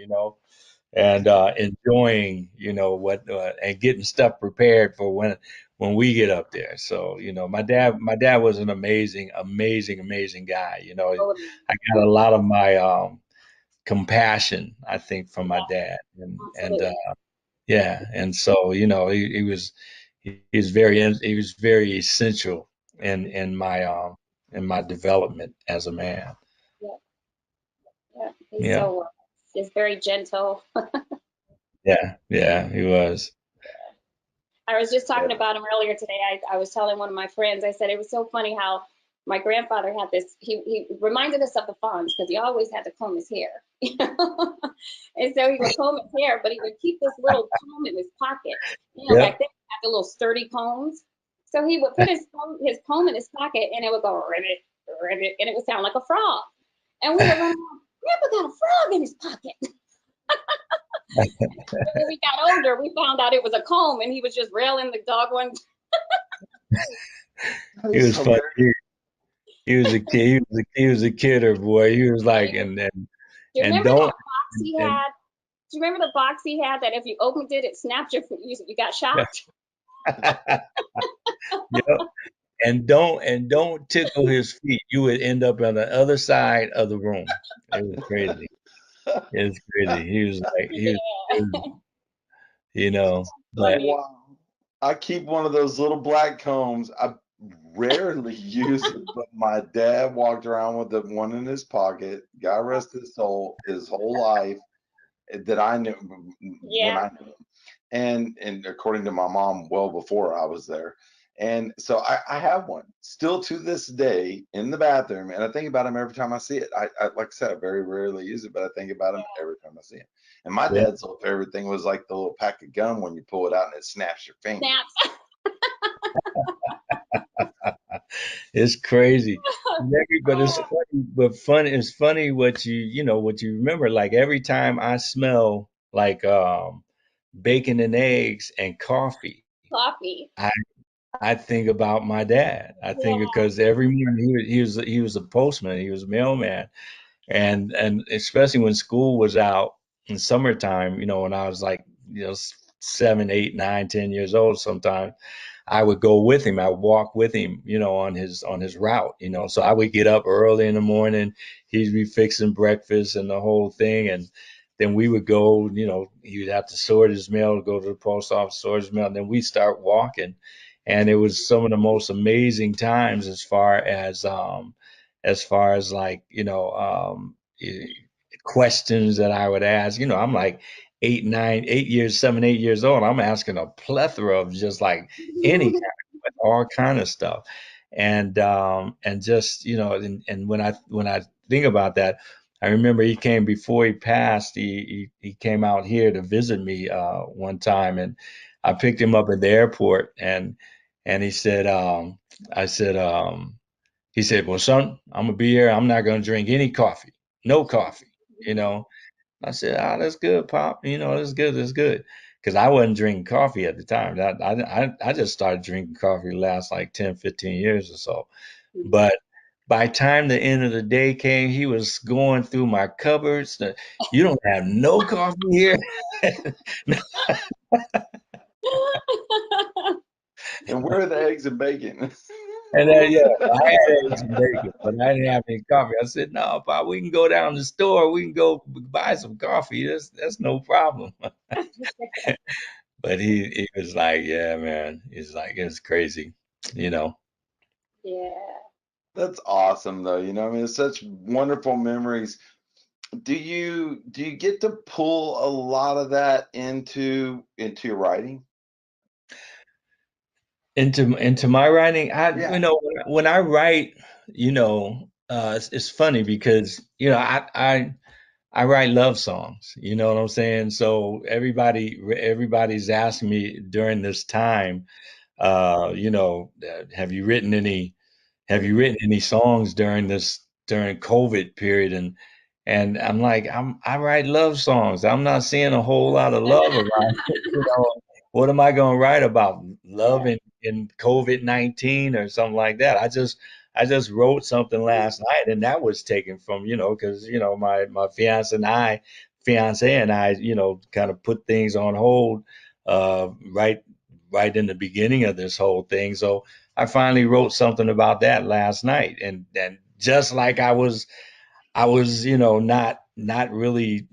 [SPEAKER 3] and enjoying, what and getting stuff prepared for when we get up there. So, my dad was an amazing, amazing, amazing guy.
[SPEAKER 4] Totally.
[SPEAKER 3] I got a lot of my compassion, I think, from my
[SPEAKER 4] Yeah,
[SPEAKER 3] dad, and
[SPEAKER 4] absolutely.
[SPEAKER 3] yeah, and so he was very essential in my development as a man.
[SPEAKER 4] Yeah. Yeah. He's
[SPEAKER 3] Yeah,
[SPEAKER 4] so just very gentle.
[SPEAKER 3] yeah, yeah, he was.
[SPEAKER 4] I was just talking
[SPEAKER 2] Yeah.
[SPEAKER 4] about him earlier today. I was telling one of my friends, I said it was so funny how my grandfather had this, he reminded us of the Fonz because he always had to comb his hair. And so he would comb his hair, but he would keep this little comb in his pocket. Back
[SPEAKER 3] Yep.
[SPEAKER 4] then we had the little sturdy combs. So he would put his comb in his pocket and it would go ribbit, ribbit, and it would sound like a frog. And we would run around, Grandpa got a frog in his pocket. And when we got older, we found out it was a comb and he was just railing the dog one.
[SPEAKER 2] That
[SPEAKER 3] He
[SPEAKER 2] is
[SPEAKER 3] was funny.
[SPEAKER 2] hilarious.
[SPEAKER 3] He was a kid. He was a kidder, boy. He was like,
[SPEAKER 4] Do you
[SPEAKER 3] and
[SPEAKER 4] remember
[SPEAKER 3] don't
[SPEAKER 4] that box he
[SPEAKER 3] and
[SPEAKER 4] had? Do you remember the box he had that if you opened it, it snapped you got shocked?
[SPEAKER 3] yep. And don't tickle his feet. You would end up on the other side of the room. It was crazy. It was crazy. He was like he was,
[SPEAKER 4] Yeah.
[SPEAKER 3] but
[SPEAKER 4] Funny.
[SPEAKER 2] Wow. I keep one of those little black combs. I rarely use it, but my dad walked around with the one in his pocket. God rest his soul, his whole life that I knew when
[SPEAKER 4] Yeah.
[SPEAKER 2] I knew him. And according to my mom, well before I was there. And so I have one still to this day in the bathroom, and I think about him every time I see it. I like I said, I very rarely use it, but I think about him every time I see him. And my
[SPEAKER 3] yeah,
[SPEAKER 2] dad's little favorite thing was like the little pack of gum when you pull it out and it snaps your finger.
[SPEAKER 4] Snaps.
[SPEAKER 3] it's crazy. But it's
[SPEAKER 4] Oh,
[SPEAKER 3] funny. But fun. It's funny what you remember. Like every time I smell like bacon and eggs and coffee,
[SPEAKER 4] coffee.
[SPEAKER 3] I I think about my dad. I think
[SPEAKER 4] Yeah.
[SPEAKER 3] because every morning he was a postman. He was a mailman. And especially when school was out in summertime, when I was like 7, 8, 9, 10 years old, sometimes I would go with him. I would walk with him, on his route, So I would get up early in the morning. He'd be fixing breakfast and the whole thing, and then we would go. He would have to sort his mail, go to the post office, sort his mail, and then we start walking. And it was some of the most amazing times as far as like questions that I would ask. I'm like 8 years old. I'm asking a plethora of just like any kind, all kind of stuff, and just and when I think about that, I remember he came before he passed. He came out here to visit me one time, and I picked him up at the airport, and he said, I said, he said, well, son, I'm gonna be here. I'm not gonna drink any coffee, no coffee, you know. I said, "Ah, that's good, Pop. That's good. That's good." Because I wasn't drinking coffee at the time. I just started drinking coffee last like 10, 15 years or so. But by the time the end of the day came, he was going through my cupboards. You don't have no coffee here.
[SPEAKER 2] And where are the eggs and bacon?
[SPEAKER 3] And then, yeah, I had eggs and bacon, but I didn't have any coffee. I said, "No, Pop, we can go down to the store. We can go buy some coffee. That's no problem." But he was like, "Yeah, man." He's like, "It's crazy, you know."
[SPEAKER 4] Yeah.
[SPEAKER 2] That's awesome, though. I mean, it's such wonderful memories. Do you get to pull a lot of that into your writing?
[SPEAKER 3] Into my writing,
[SPEAKER 2] Yeah.
[SPEAKER 3] when I write, it's funny because I write love songs. You know what I'm saying? So everybody's asking me during this time, have you written any songs during COVID period? And I'm like, I write love songs. I'm not seeing a whole lot of love around. What am I gonna write about? Love
[SPEAKER 4] Yeah.
[SPEAKER 3] in COVID-19 or something like that. I just wrote something last night, and that was taken from, because my fiance and I, kind of put things on hold, right in the beginning of this whole thing. So I finally wrote something about that last night, and just like I was, not really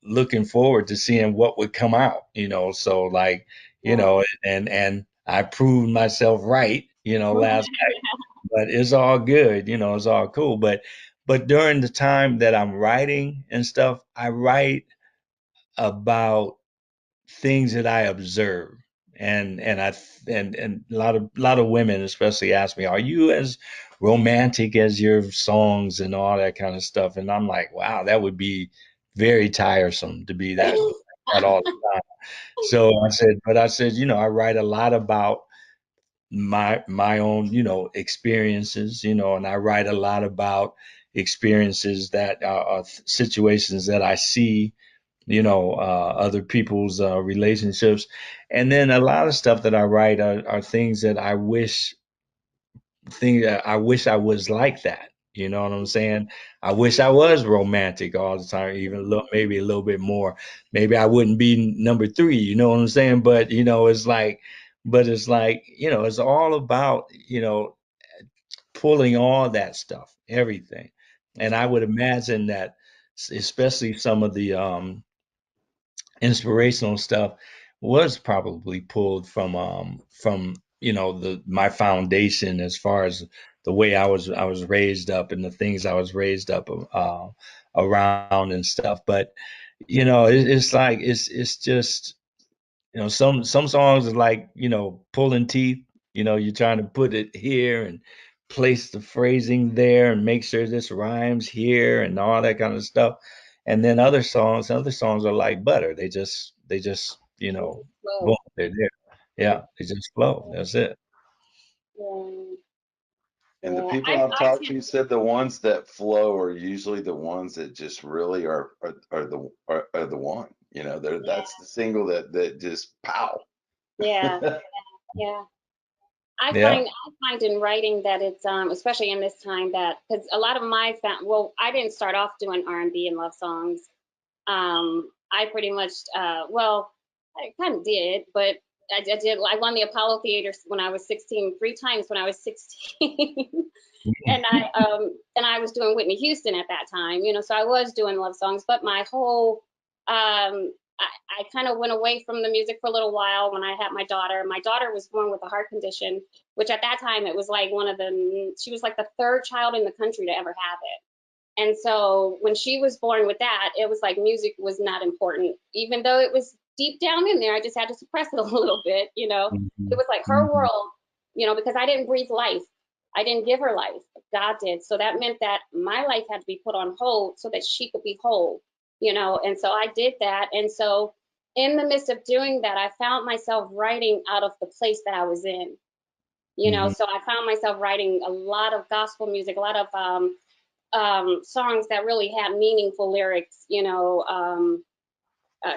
[SPEAKER 3] looking forward to seeing what would come out, so like,
[SPEAKER 4] Yeah.
[SPEAKER 3] and I proved myself right, last night, but it's all good, it's all cool. But during the time that I'm writing and stuff, I write about things that I observe. And a lot of women especially ask me, "Are you as romantic as your songs and all that kind of stuff?" And I'm like, "Wow, that would be very tiresome to be that all the time." So I said, I write a lot about my own, experiences, and I write a lot about experiences that are situations that I see, other people's relationships. And then a lot of stuff that I write are things that I wish I was like that. You know what I'm saying? I wish I was romantic all the time, even maybe a little bit more. Maybe I wouldn't be number three. You know what I'm saying? But it's like, it's all about, pulling all that stuff, everything. And I would imagine that, especially some of the inspirational stuff was probably pulled from the my foundation, as far as the way I was raised up and the things I was raised up around and stuff. But it's like it's just, some songs are like, pulling teeth. You're trying to put it here and place the phrasing there and make sure this rhymes here and all that kind of stuff. And then other songs are like butter. They just,
[SPEAKER 4] They just
[SPEAKER 3] boom,
[SPEAKER 4] flow.
[SPEAKER 3] they're there.
[SPEAKER 4] Yeah.
[SPEAKER 3] Yeah, they just flow. That's it.
[SPEAKER 4] Yeah.
[SPEAKER 2] And the
[SPEAKER 4] Yeah.
[SPEAKER 2] people I've
[SPEAKER 4] I
[SPEAKER 2] talked
[SPEAKER 4] tend
[SPEAKER 2] to said the ones that flow are usually the ones that just really are the one. That's
[SPEAKER 4] yeah.
[SPEAKER 2] the single that just pow.
[SPEAKER 4] Yeah. Yeah.
[SPEAKER 3] Yeah.
[SPEAKER 4] I find in writing that it's especially in this time, that because a lot of well, I didn't start off doing R&B and love songs. I pretty much well, I kind of did, but I won the Apollo Theater when I was 16, 3 times when I was 16. And I was doing Whitney Houston at that time, so I was doing love songs, but my whole I kind of went away from the music for a little while when I had my daughter. My daughter was born with a heart condition, which at that time it was like she was like the third child in the country to ever have it. And so when she was born with that, it was like music was not important, even though it was deep down in there. I just had to suppress it a little bit. It was like her world, because I didn't breathe life. I didn't give her life. God did. So that meant that my life had to be put on hold so that she could be whole, and so I did that. And so in the midst of doing that, I found myself writing out of the place that I was in, so I found myself writing a lot of gospel music, a lot of songs that really had meaningful lyrics,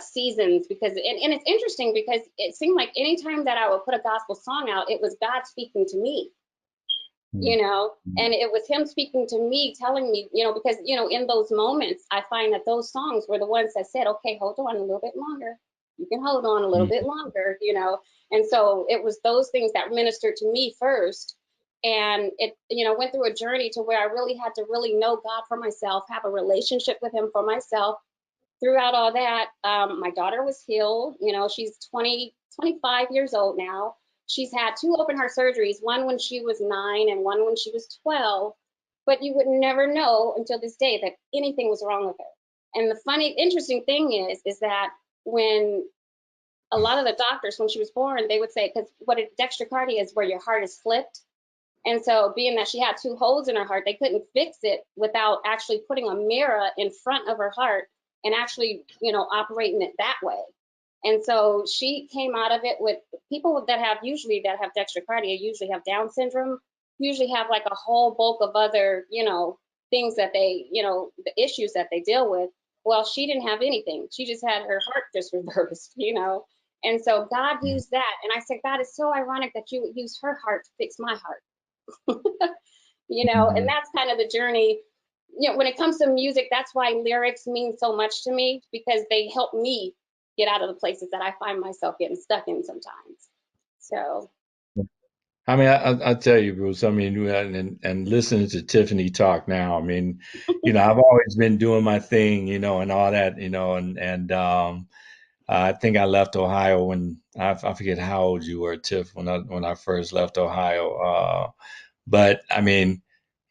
[SPEAKER 4] seasons, because, and it's interesting because it seemed like anytime that I would put a gospel song out, it was God speaking to me, and it was him speaking to me, telling me, because, in those moments, I find that those songs were the ones that said, okay, hold on a little bit longer. You can hold on a little bit longer, and so it was those things that ministered to me first. And it, went through a journey to where I really had to really know God for myself, have a relationship with him for myself. Throughout all that, my daughter was healed. She's 25 years old now. She's had 2 open heart surgeries, one when she was 9 and one when she was 12. But you would never know until this day that anything was wrong with her. And the funny, interesting thing is that when a lot of the doctors, when she was born, they would say, because what a dextrocardia is, where your heart is flipped. And so being that she had 2 holes in her heart, they couldn't fix it without actually putting a mirror in front of her heart and actually, operating it that way. And so she came out of it with people that have dextrocardia, usually have Down syndrome, usually have like a whole bulk of other, things that they, the issues that they deal with. Well, she didn't have anything. She just had her heart just reversed, And so God used that. And I said, God, it's so ironic that you would use her heart to fix my heart. And that's kind of the journey. When it comes to music, that's why lyrics mean so much to me, because they help me get out of the places that I find myself getting stuck in sometimes. So,
[SPEAKER 3] I mean, I tell you, Bruce, I mean, and listening to Tiffany talk now, I mean, I've always been doing my thing, and all that, and I think I left Ohio when I forget how old you were, Tiff, when I first left Ohio. But I mean,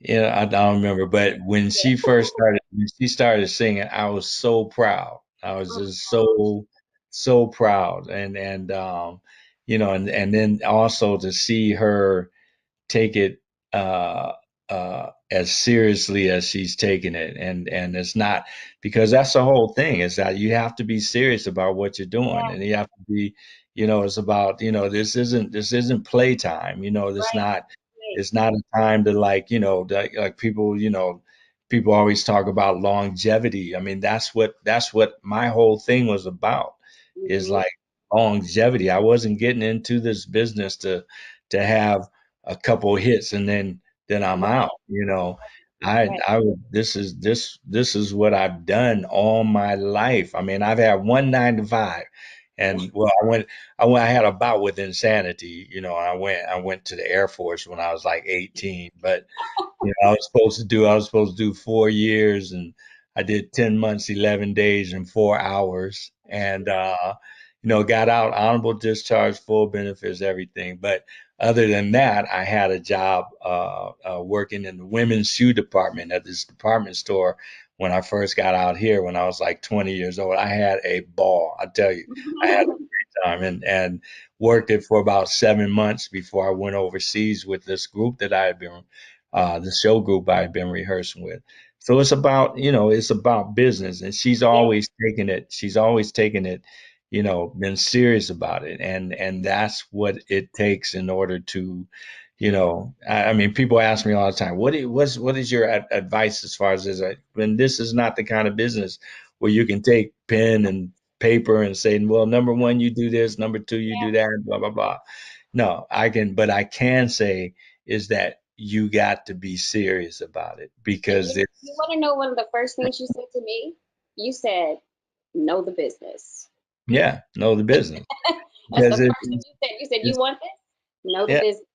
[SPEAKER 3] I don't remember. But when she started singing, I was so proud. I was just so proud, and then also to see her take it as seriously as she's taking it, and it's not, because that's the whole thing, is that you have to be serious about what you're doing, and you have to be, it's about, this isn't playtime,
[SPEAKER 4] right,
[SPEAKER 3] it's not a time to, like, like people, people always talk about longevity. I mean, that's what my whole thing was about, is
[SPEAKER 4] mm-hmm,
[SPEAKER 3] like longevity. I wasn't getting into this business to have a couple hits and then I'm
[SPEAKER 4] right,
[SPEAKER 3] out.
[SPEAKER 4] right,
[SPEAKER 3] This is what I've done all my life. I mean, I've had one 9 to 5, and well, I had a bout with insanity. I went to the Air Force when I was like 18, but I was supposed to do 4 years, and I did 10 months, 11 days, and 4 hours, and got out, honorable discharge, full benefits, everything. But other than that, I had a job working in the women's shoe department at this department store when I first got out here when I was like 20 years old. I had a ball. I tell you, I had a great time, and worked it for about 7 months before I went overseas with this group that I had been the show group I had been rehearsing with. So it's about business, and
[SPEAKER 4] yeah,
[SPEAKER 3] she's always taken it, been serious about it, and that's what it takes in order to, I mean, people ask me all the time, what is your advice as far as this? When this is not the kind of business where you can take pen and paper and say, well, number one, you do this, number two, you
[SPEAKER 4] yeah.
[SPEAKER 3] do that, blah blah blah. No, but I can say is that you got to be serious about it,
[SPEAKER 4] And
[SPEAKER 3] because
[SPEAKER 4] you
[SPEAKER 3] it's,
[SPEAKER 4] want to know one of the first things you said to me? You said, know the business.
[SPEAKER 3] yeah, know the business.
[SPEAKER 4] That's the
[SPEAKER 3] because
[SPEAKER 4] first thing you said. You said, you
[SPEAKER 3] it's
[SPEAKER 4] want this? Know the
[SPEAKER 3] yeah,
[SPEAKER 4] business.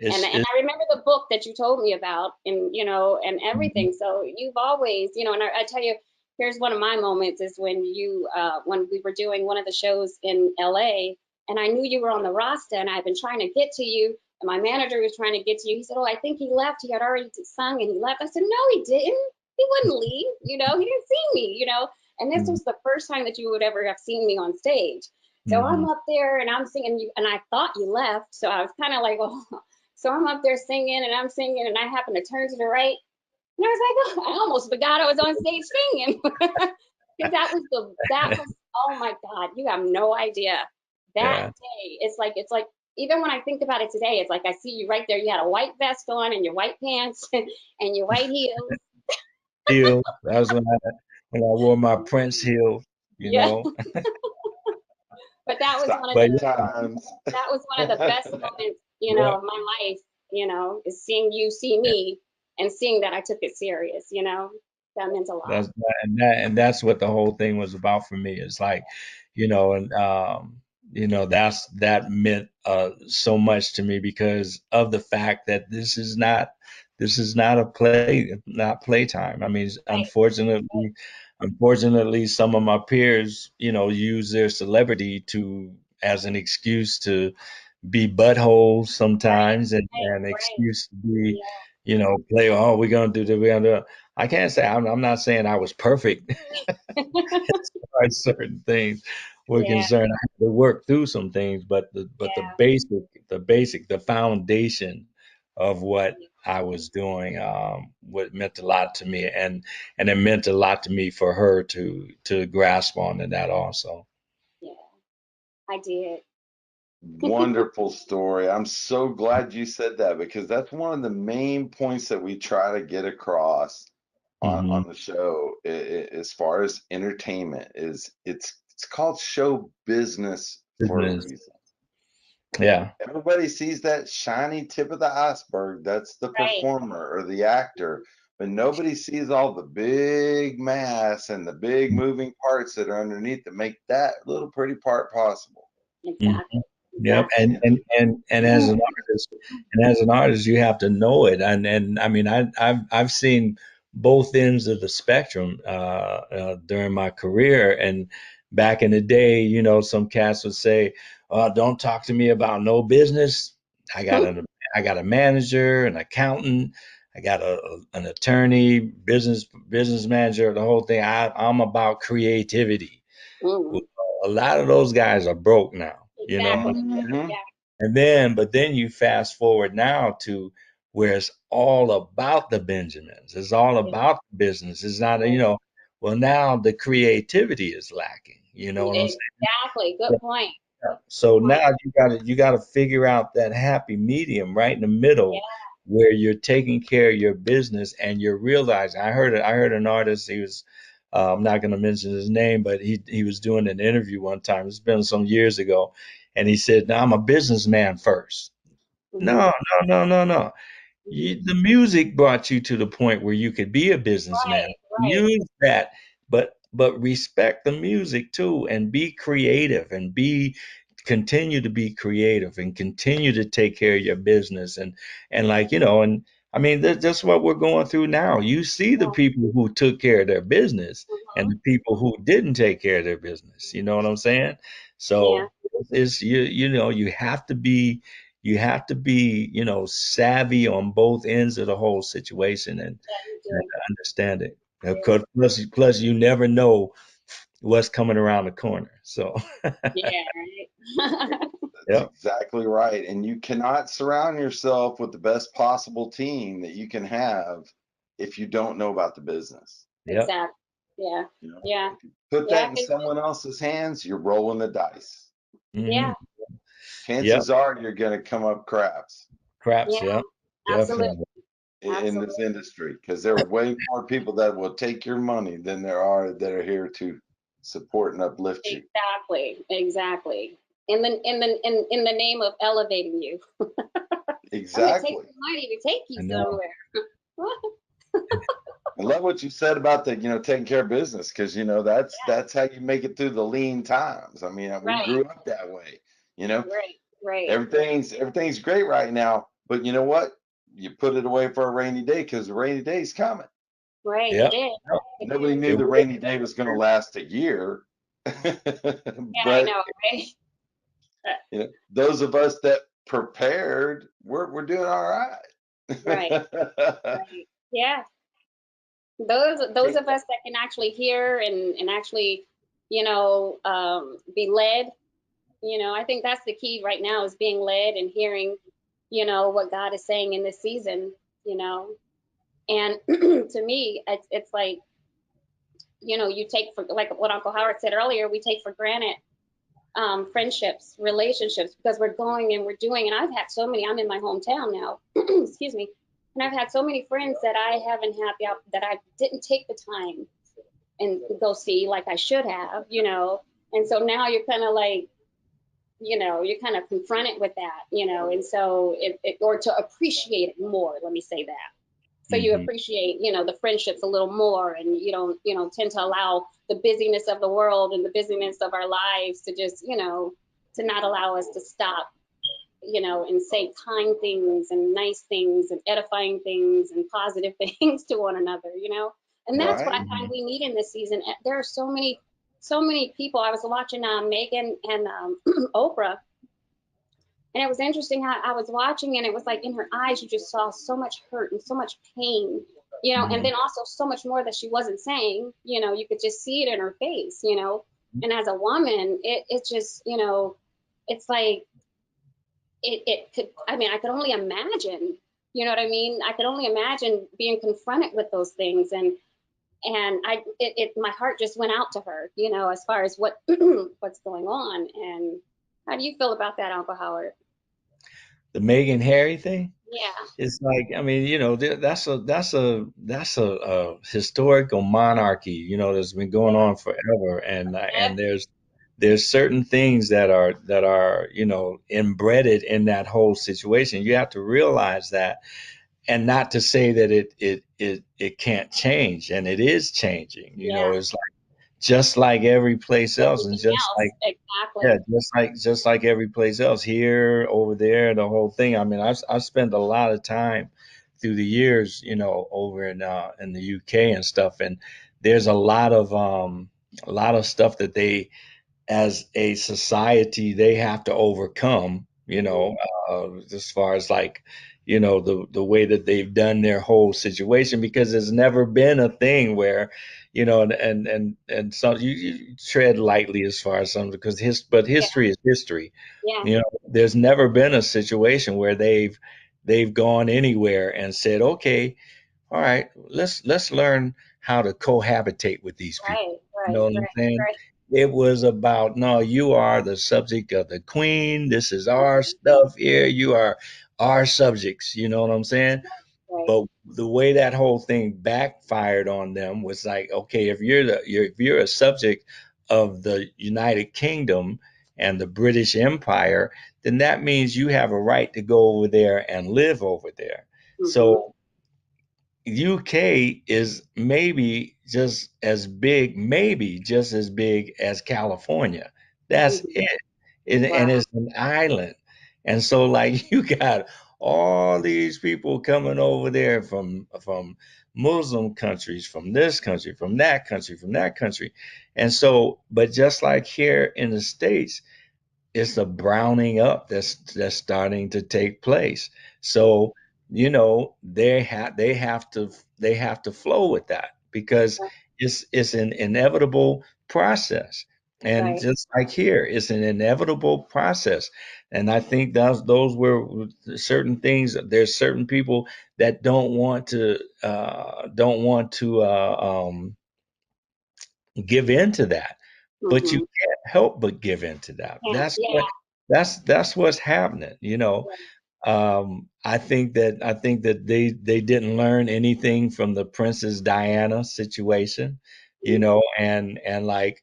[SPEAKER 4] And
[SPEAKER 3] it's
[SPEAKER 4] I remember the book that you told me about, and and everything. So you've always, and I tell you, here's one of my moments is when when we were doing one of the shows in LA, and I knew you were on the roster, and I've been trying to get to you, and my manager was trying to get to you. He said, "Oh, I think he left. He had already sung and he left." I said, "No, he didn't. He wouldn't leave. He didn't see me. And this
[SPEAKER 3] Mhm,
[SPEAKER 4] was the first time that you would ever have seen me on stage. So I'm
[SPEAKER 3] mhm.
[SPEAKER 4] up there and I'm singing, and I thought you left, so I was kind of like, oh. So I'm up there singing and I'm singing, and I happen to turn to the right, and I was like, oh, I almost forgot I was on stage singing. Because that was oh my God, you have no idea. That
[SPEAKER 3] Yeah,
[SPEAKER 4] day, it's like even when I think about it today, it's like I see you right there. You had a white vest on and your white pants and your white heels.
[SPEAKER 3] heel. That was when I wore my Prince heel, you
[SPEAKER 4] Yeah,
[SPEAKER 3] know.
[SPEAKER 4] but that was one of
[SPEAKER 3] But
[SPEAKER 2] Exciting
[SPEAKER 3] yeah,
[SPEAKER 2] times.
[SPEAKER 4] that was one of the best moments,
[SPEAKER 3] yeah,
[SPEAKER 4] of my life, is seeing you see me and seeing that I took it serious. That meant a lot.
[SPEAKER 3] that's what the whole thing was about for me. It's like, and that meant so much to me because of the fact that this is not not playtime. I mean,
[SPEAKER 4] Right.
[SPEAKER 3] unfortunately, some of my peers, use their celebrity to as an excuse to be buttholes
[SPEAKER 4] Right.
[SPEAKER 3] sometimes, and
[SPEAKER 4] Right.
[SPEAKER 3] an
[SPEAKER 4] Right.
[SPEAKER 3] excuse to be,
[SPEAKER 4] Yeah.
[SPEAKER 3] play, oh, we're gonna do this, we're gonna do it. I can't say I'm not saying I was perfect as far as certain things were
[SPEAKER 4] Yeah.
[SPEAKER 3] concerned. I had to work through some things, but the
[SPEAKER 4] Yeah.
[SPEAKER 3] the foundation of what I was doing, what meant a lot to me, and it meant a lot to me for her to grasp on to that also.
[SPEAKER 4] Yeah. I did.
[SPEAKER 2] Wonderful story. I'm so glad you said that because that's one of the main points that we try to get across
[SPEAKER 3] Hmm.
[SPEAKER 2] on the show as far as entertainment is it's called show business for a
[SPEAKER 3] Business.
[SPEAKER 2] reason.
[SPEAKER 3] Yeah.
[SPEAKER 2] Everybody sees that shiny tip of the iceberg. That's the
[SPEAKER 4] Right.
[SPEAKER 2] performer or the actor, but nobody sees all the big mass and the big moving parts that are underneath that make that little pretty part possible.
[SPEAKER 4] Exactly.
[SPEAKER 3] Yep,
[SPEAKER 4] Exactly.
[SPEAKER 3] and as an artist, you have to know it, and I mean, I've seen both ends of the spectrum during my career, and back in the day, some cats would say, "Don't talk to me about no business. I got a I got a manager, an accountant, I got an attorney, business manager, the whole thing. I'm about creativity." Well,
[SPEAKER 4] Mm.
[SPEAKER 3] a lot of those guys are broke now.
[SPEAKER 4] Exactly.
[SPEAKER 2] Hmm.
[SPEAKER 4] Yeah.
[SPEAKER 3] But then you fast forward now to where it's all about the Benjamins. It's all about the business. It's not,
[SPEAKER 4] Right.
[SPEAKER 3] well, now the creativity is lacking. You know what I'm
[SPEAKER 4] Exactly. Good
[SPEAKER 3] saying?
[SPEAKER 4] point.
[SPEAKER 3] So
[SPEAKER 4] Good point.
[SPEAKER 3] now you gotta figure out that happy medium right in the middle
[SPEAKER 4] Yeah.
[SPEAKER 3] where you're taking care of your business and you're realizing. I heard an artist. He was I'm not going to mention his name, but he was doing an interview one time. It's been some years ago, and he said, "Now I'm a businessman first."
[SPEAKER 4] Hmm.
[SPEAKER 3] No, no, no, no, no.
[SPEAKER 4] Hmm.
[SPEAKER 3] The music brought you to the point where you could be a businessman.
[SPEAKER 4] Right. Right.
[SPEAKER 3] Use that, but respect the music too, and be creative, and continue to be creative, and continue to take care of your business, and like and I mean that's what we're going through now. You see the
[SPEAKER 4] Yeah.
[SPEAKER 3] people who took care of their business and
[SPEAKER 4] Hmm.
[SPEAKER 3] the people who didn't take care of their business. You know what I'm saying?
[SPEAKER 4] Yeah.
[SPEAKER 3] So it's you have to be savvy on both ends of the whole situation,
[SPEAKER 4] Yeah. You
[SPEAKER 3] and
[SPEAKER 4] do.
[SPEAKER 3] understand it.
[SPEAKER 4] You
[SPEAKER 3] Because plus you never know what's coming around the corner. So
[SPEAKER 4] do. Yeah. Right.
[SPEAKER 2] That's
[SPEAKER 3] yep,
[SPEAKER 2] exactly right. And you cannot surround yourself with the best possible team that you can have if you don't know about the business.
[SPEAKER 3] yep.
[SPEAKER 4] Exactly. Yeah.
[SPEAKER 2] You know,
[SPEAKER 4] Yeah.
[SPEAKER 2] if you put
[SPEAKER 4] Yeah.
[SPEAKER 2] that in someone else's hands, you're rolling the dice.
[SPEAKER 3] Hmm.
[SPEAKER 4] Yeah.
[SPEAKER 3] Yep.
[SPEAKER 2] Chances are you're going to come up craps
[SPEAKER 3] Craps.
[SPEAKER 4] Yeah.
[SPEAKER 3] Yep.
[SPEAKER 4] Absolutely.
[SPEAKER 3] Definitely.
[SPEAKER 2] in this
[SPEAKER 4] Absolutely.
[SPEAKER 2] industry because there are way more people that will take your money than there are that are here to support and uplift you.
[SPEAKER 4] Exactly. Exactly. In the name of elevating you. I'm gonna take
[SPEAKER 2] Exactly.
[SPEAKER 4] the money to take you
[SPEAKER 3] I know.
[SPEAKER 4] somewhere.
[SPEAKER 2] I love what you said about the, taking care of business because, that's
[SPEAKER 4] Yeah.
[SPEAKER 2] how you make it through the lean times. I mean, we
[SPEAKER 4] Right.
[SPEAKER 2] grew up that way. You know,
[SPEAKER 4] Right.
[SPEAKER 2] everything's great right now, but you know what? You put it away for a rainy day because the rainy day's coming.
[SPEAKER 4] Right.
[SPEAKER 3] Yeah.
[SPEAKER 4] It is. It
[SPEAKER 2] Nobody
[SPEAKER 4] is.
[SPEAKER 2] knew
[SPEAKER 3] It
[SPEAKER 2] the
[SPEAKER 3] will.
[SPEAKER 2] rainy day was going to last a year,
[SPEAKER 4] Yeah, I
[SPEAKER 2] but
[SPEAKER 4] know, right?
[SPEAKER 2] you know, those of us that prepared, we're doing all right.
[SPEAKER 4] Right. Right. Yeah. Those of us that can actually hear and actually, be led, I think that's the key right now is being led and hearing, what God is saying in this season, you know. And to me, it's like, you take for like what Uncle Howard said earlier, we take for granted friendships, relationships, because we're going and we're doing. And I've had so many. I'm in my hometown now, excuse me, and I've had so many friends that I haven't had that I didn't take the time and go see like I should have, And so now you're kind of like, you're kind of confronted with that, And so or to appreciate it more. Let me say that. So you
[SPEAKER 3] Hmm.
[SPEAKER 4] appreciate, the friendships a little more, and you don't, tend to allow the busyness of the world and the busyness of our lives to just, to not allow us to stop, and say kind things and nice things and edifying things and positive things to one another, And that's what I
[SPEAKER 2] Right.
[SPEAKER 4] find we need in this season. There are so many people. I was watching Megan and Oprah, and it was interesting how I was watching, and it was like in her eyes, you just saw so much hurt and so much pain, and
[SPEAKER 3] Hmm.
[SPEAKER 4] then also so much more that she wasn't saying, you could just see it in her face, And as a woman, it just, it's like it could, I mean, I could only imagine, you know what I mean? I could only imagine being confronted with those things. And my heart just went out to her, as far as what's going on. And how do you feel about that, Uncle Howard?
[SPEAKER 3] The Meghan Harry thing.
[SPEAKER 4] Yeah.
[SPEAKER 3] It's like, I mean, that's a historical monarchy, that's been going
[SPEAKER 4] Yeah.
[SPEAKER 3] on forever, and there's certain things that are embedded in that whole situation. You have to realize that, and not to say that it can't change, and it is changing.
[SPEAKER 4] Yeah.
[SPEAKER 3] It's like just like every place else, and
[SPEAKER 4] Everything
[SPEAKER 3] just
[SPEAKER 4] else.
[SPEAKER 3] like yeah,
[SPEAKER 4] Exactly.
[SPEAKER 3] just like every place else, here, over there, the whole thing. I mean, I've spent a lot of time through the years, over in the UK and stuff, and there's a lot of stuff that they, as a society, they have to overcome,
[SPEAKER 4] Hmm.
[SPEAKER 3] as far as like, the way that they've done their whole situation, because there's never been a thing where, and so you tread lightly as far as some, because but
[SPEAKER 4] Yeah.
[SPEAKER 3] history is history.
[SPEAKER 4] Yeah.
[SPEAKER 3] There's never been a situation where they've gone anywhere and said, okay, all right, let's learn how to cohabitate with these people.
[SPEAKER 4] Right.
[SPEAKER 3] You know
[SPEAKER 4] Right.
[SPEAKER 3] what I'm
[SPEAKER 4] Right.
[SPEAKER 3] saying?
[SPEAKER 4] Right.
[SPEAKER 3] It was about, no, you are the subject of the queen. This is our
[SPEAKER 4] Mhm.
[SPEAKER 3] stuff here. You are our subjects. You know what I'm saying?
[SPEAKER 4] Right.
[SPEAKER 3] But the way that whole thing backfired on them was like, okay, if you're a subject of the United Kingdom and the British Empire, then that means you have a right to go over there and live over there.
[SPEAKER 4] Hmm.
[SPEAKER 3] So UK is maybe just as big as California. That's
[SPEAKER 4] Hmm.
[SPEAKER 3] it. And
[SPEAKER 4] Wow.
[SPEAKER 3] it's an island. And so like you got all these people coming over there from Muslim countries, from this country, from that country, from that country. And so, but just like here in the States, it's a browning up that's starting to take place. So, they have to flow with that, because it's an inevitable process. And
[SPEAKER 4] Right.
[SPEAKER 3] just like here, it's an inevitable process. And I think those were certain things. There's certain people that don't want to give in to that, but you
[SPEAKER 4] Hmm.
[SPEAKER 3] can't help but give in to that.
[SPEAKER 4] Yeah. Yeah.
[SPEAKER 3] That's what's happening. I think that they didn't learn anything from the Princess Diana situation, and like,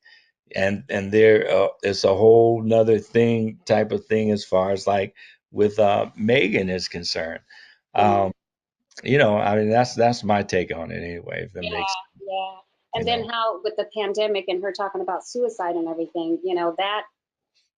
[SPEAKER 3] and there it's a whole nother thing, type of thing, as far as like with Megan is concerned.
[SPEAKER 4] Yeah.
[SPEAKER 3] um I mean, that's my take on it anyway, if it makes
[SPEAKER 4] Yeah. Yeah.
[SPEAKER 3] you
[SPEAKER 4] And
[SPEAKER 3] know
[SPEAKER 4] then how with the pandemic and her talking about suicide and everything, that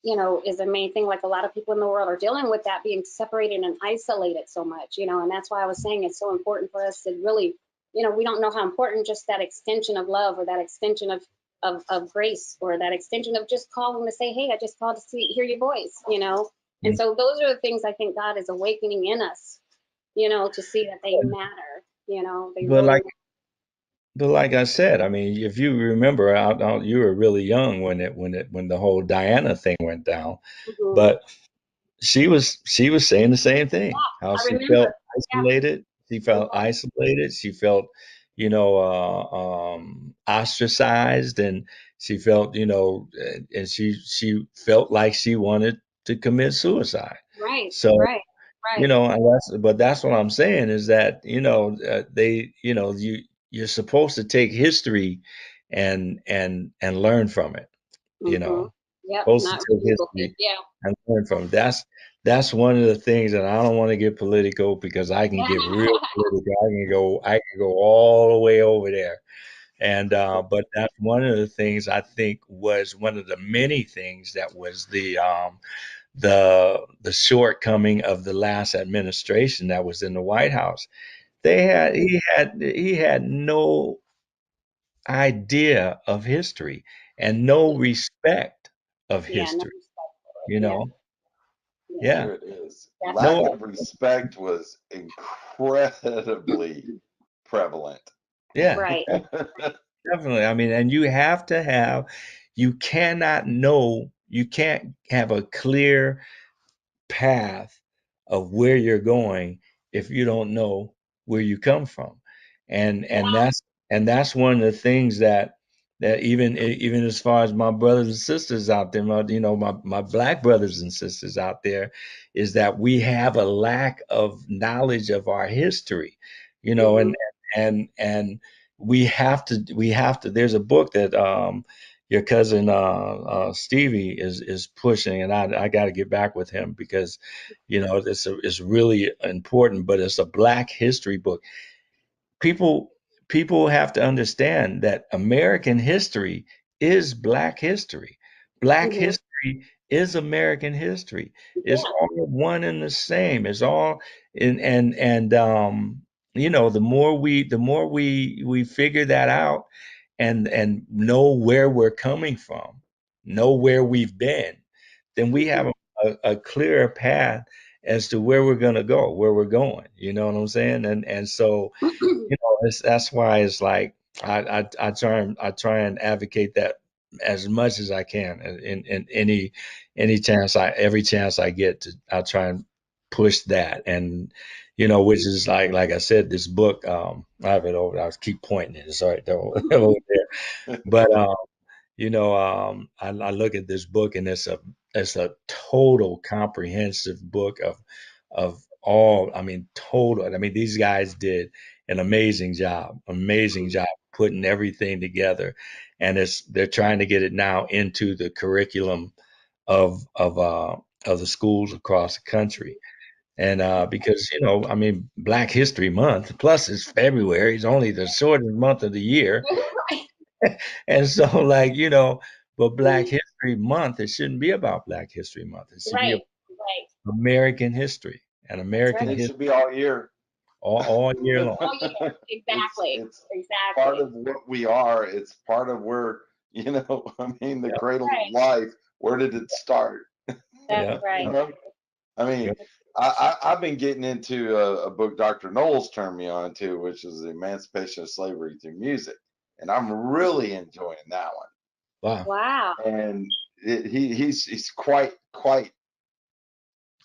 [SPEAKER 4] you know, is the main thing. Like a lot of people in the world are dealing with that, being separated and isolated so much, you know, and that's why I was saying it's so important for us to really, you know, we don't know how important just that extension of love or that extension of grace or that extension of just calling to say, hey, I just called to hear your voice, you know. And so those are the things I think God is awakening in us, you know, to see that they matter, you know, they
[SPEAKER 3] But
[SPEAKER 4] really
[SPEAKER 3] like but like I said, I mean, if you remember, you were really young when the whole Diana thing went down,
[SPEAKER 4] matter.
[SPEAKER 3] but she was saying the same thing. How
[SPEAKER 4] I
[SPEAKER 3] she
[SPEAKER 4] remember.
[SPEAKER 3] felt
[SPEAKER 4] Yeah.
[SPEAKER 3] isolated. She felt
[SPEAKER 4] Mhm.
[SPEAKER 3] isolated. She felt, ostracized, and she felt, and she felt like she wanted to commit suicide.
[SPEAKER 4] Right,
[SPEAKER 3] So,
[SPEAKER 4] right, right.
[SPEAKER 3] but that's what I'm saying is that, you're supposed to take history and learn from it, you
[SPEAKER 4] Hmm.
[SPEAKER 3] know,
[SPEAKER 4] Yep,
[SPEAKER 3] supposed to
[SPEAKER 4] not
[SPEAKER 3] take
[SPEAKER 4] reduplicate.
[SPEAKER 3] history
[SPEAKER 4] Yeah.
[SPEAKER 3] and learn from it. That's one of the things, and I don't want to get political because I can get real political. I can go all the way over there. And but that's one of the things I think was one of the many things that was the shortcoming of the last administration that was in the White House. He had no idea of history and no respect of
[SPEAKER 4] Yeah, no
[SPEAKER 3] history,
[SPEAKER 4] respect for it.
[SPEAKER 3] you
[SPEAKER 4] Yeah,
[SPEAKER 3] know?
[SPEAKER 4] yeah,
[SPEAKER 3] Yeah.
[SPEAKER 2] Here it is. Lack
[SPEAKER 3] No,
[SPEAKER 2] of respect was incredibly prevalent.
[SPEAKER 3] yeah,
[SPEAKER 4] right.
[SPEAKER 3] definitely. I mean, and you can't have a clear path of where you're going if you don't know where you come from. And
[SPEAKER 4] Yeah.
[SPEAKER 3] and that's and that's one of the things that even as far as my brothers and sisters out there, my black brothers and sisters out there, is that we have a lack of knowledge of our history,
[SPEAKER 4] Hmm.
[SPEAKER 3] and we have to there's a book that your cousin Stevie is pushing, and I got to get back with him because it's really important, but it's a Black history book. People people have to understand that American history is Black history. Black
[SPEAKER 4] Hmm.
[SPEAKER 3] history is American history. It's
[SPEAKER 4] Yeah.
[SPEAKER 3] all one and the same. It's all in and the more we figure that out and know where we're coming from, know where we've been, then we have
[SPEAKER 4] Hmm.
[SPEAKER 3] a clearer path as to where we're going to go, where we're going. You know what I'm saying? And so that's why it's like I try and advocate that as much as I can, in any chance every chance I get to, I try and push that. And which is like I said, this book, I have it over. I keep pointing it. It's all right though, over there. But I look at this book, and it's a total comprehensive book of all. I mean, total. I mean, these guys did an amazing job putting everything together, and they're trying to get it now into the curriculum of the schools across the country. And because I mean, Black History Month, plus it's February, it's only the shortest month of the year.
[SPEAKER 4] Right.
[SPEAKER 3] And so, but Black History Month, it shouldn't be about Black History Month. It should be
[SPEAKER 4] Right.
[SPEAKER 3] about
[SPEAKER 4] Right.
[SPEAKER 3] American history and
[SPEAKER 4] That's
[SPEAKER 3] American
[SPEAKER 2] And it
[SPEAKER 4] right.
[SPEAKER 3] history
[SPEAKER 2] should be all year.
[SPEAKER 3] all year long.
[SPEAKER 4] Oh yeah. Exactly.
[SPEAKER 2] It's part
[SPEAKER 4] Exactly.
[SPEAKER 2] of what we are. It's part of where, I mean, the
[SPEAKER 3] Yeah,
[SPEAKER 2] cradle of
[SPEAKER 4] Right.
[SPEAKER 2] life. Where did it start?
[SPEAKER 4] That's
[SPEAKER 3] yeah,
[SPEAKER 2] You
[SPEAKER 4] right.
[SPEAKER 2] know? I
[SPEAKER 3] yeah.
[SPEAKER 2] mean, I've been getting into a book Dr. Knowles turned me on to, which is The Emancipation of Slavery Through Music. And I'm really enjoying that
[SPEAKER 3] Wow.
[SPEAKER 4] Wow.
[SPEAKER 2] one. And he's quite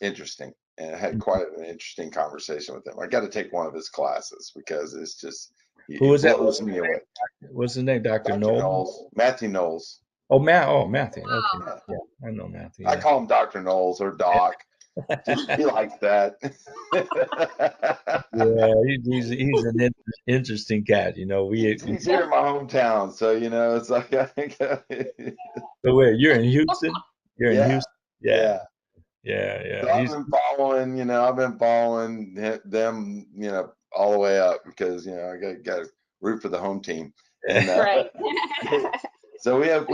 [SPEAKER 2] interesting, and I had quite an interesting conversation with him. I got to take one of his classes because it's just
[SPEAKER 3] Who
[SPEAKER 2] it
[SPEAKER 3] was that?
[SPEAKER 2] blows me away.
[SPEAKER 3] What's his name? Dr.
[SPEAKER 2] Dr.
[SPEAKER 3] Noel?
[SPEAKER 2] Knowles, Matthew Knowles.
[SPEAKER 3] Oh, Matthew. Okay.
[SPEAKER 2] Yeah,
[SPEAKER 3] Yeah, I know Matthew.
[SPEAKER 2] I
[SPEAKER 3] Yeah.
[SPEAKER 2] call him Dr. Knowles or Doc. Just he likes that.
[SPEAKER 3] Yeah, he's an interesting cat.
[SPEAKER 2] He's here in my hometown, so it's like
[SPEAKER 3] So where you're in Houston? You're in
[SPEAKER 2] yeah,
[SPEAKER 3] Houston? Yeah,
[SPEAKER 2] yeah.
[SPEAKER 3] yeah, yeah.
[SPEAKER 2] So I've been following them, all the way up because I got to root for the home team, and
[SPEAKER 3] Yeah.
[SPEAKER 4] Right.
[SPEAKER 2] so we have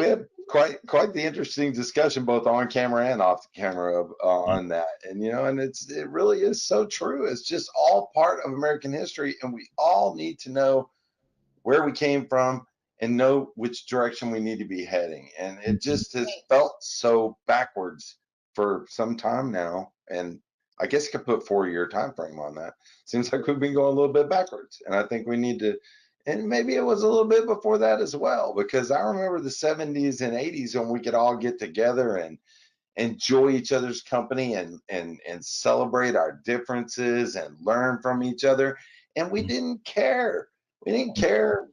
[SPEAKER 2] quite the interesting discussion, both on camera and off the camera, on that. And and it really is so true. It's just all part of American history, and we all need to know where we came from and know which direction we need to be heading. And it just has felt so backwards for some time now. And I guess I could put 4-year time frame on that. Seems like we've been going a little bit backwards. And I think we need to, and maybe it was a little bit before that as well, because I remember the 70s and 80s when we could all get together and enjoy each other's company and celebrate our differences and learn from each other. And we didn't care. We didn't care,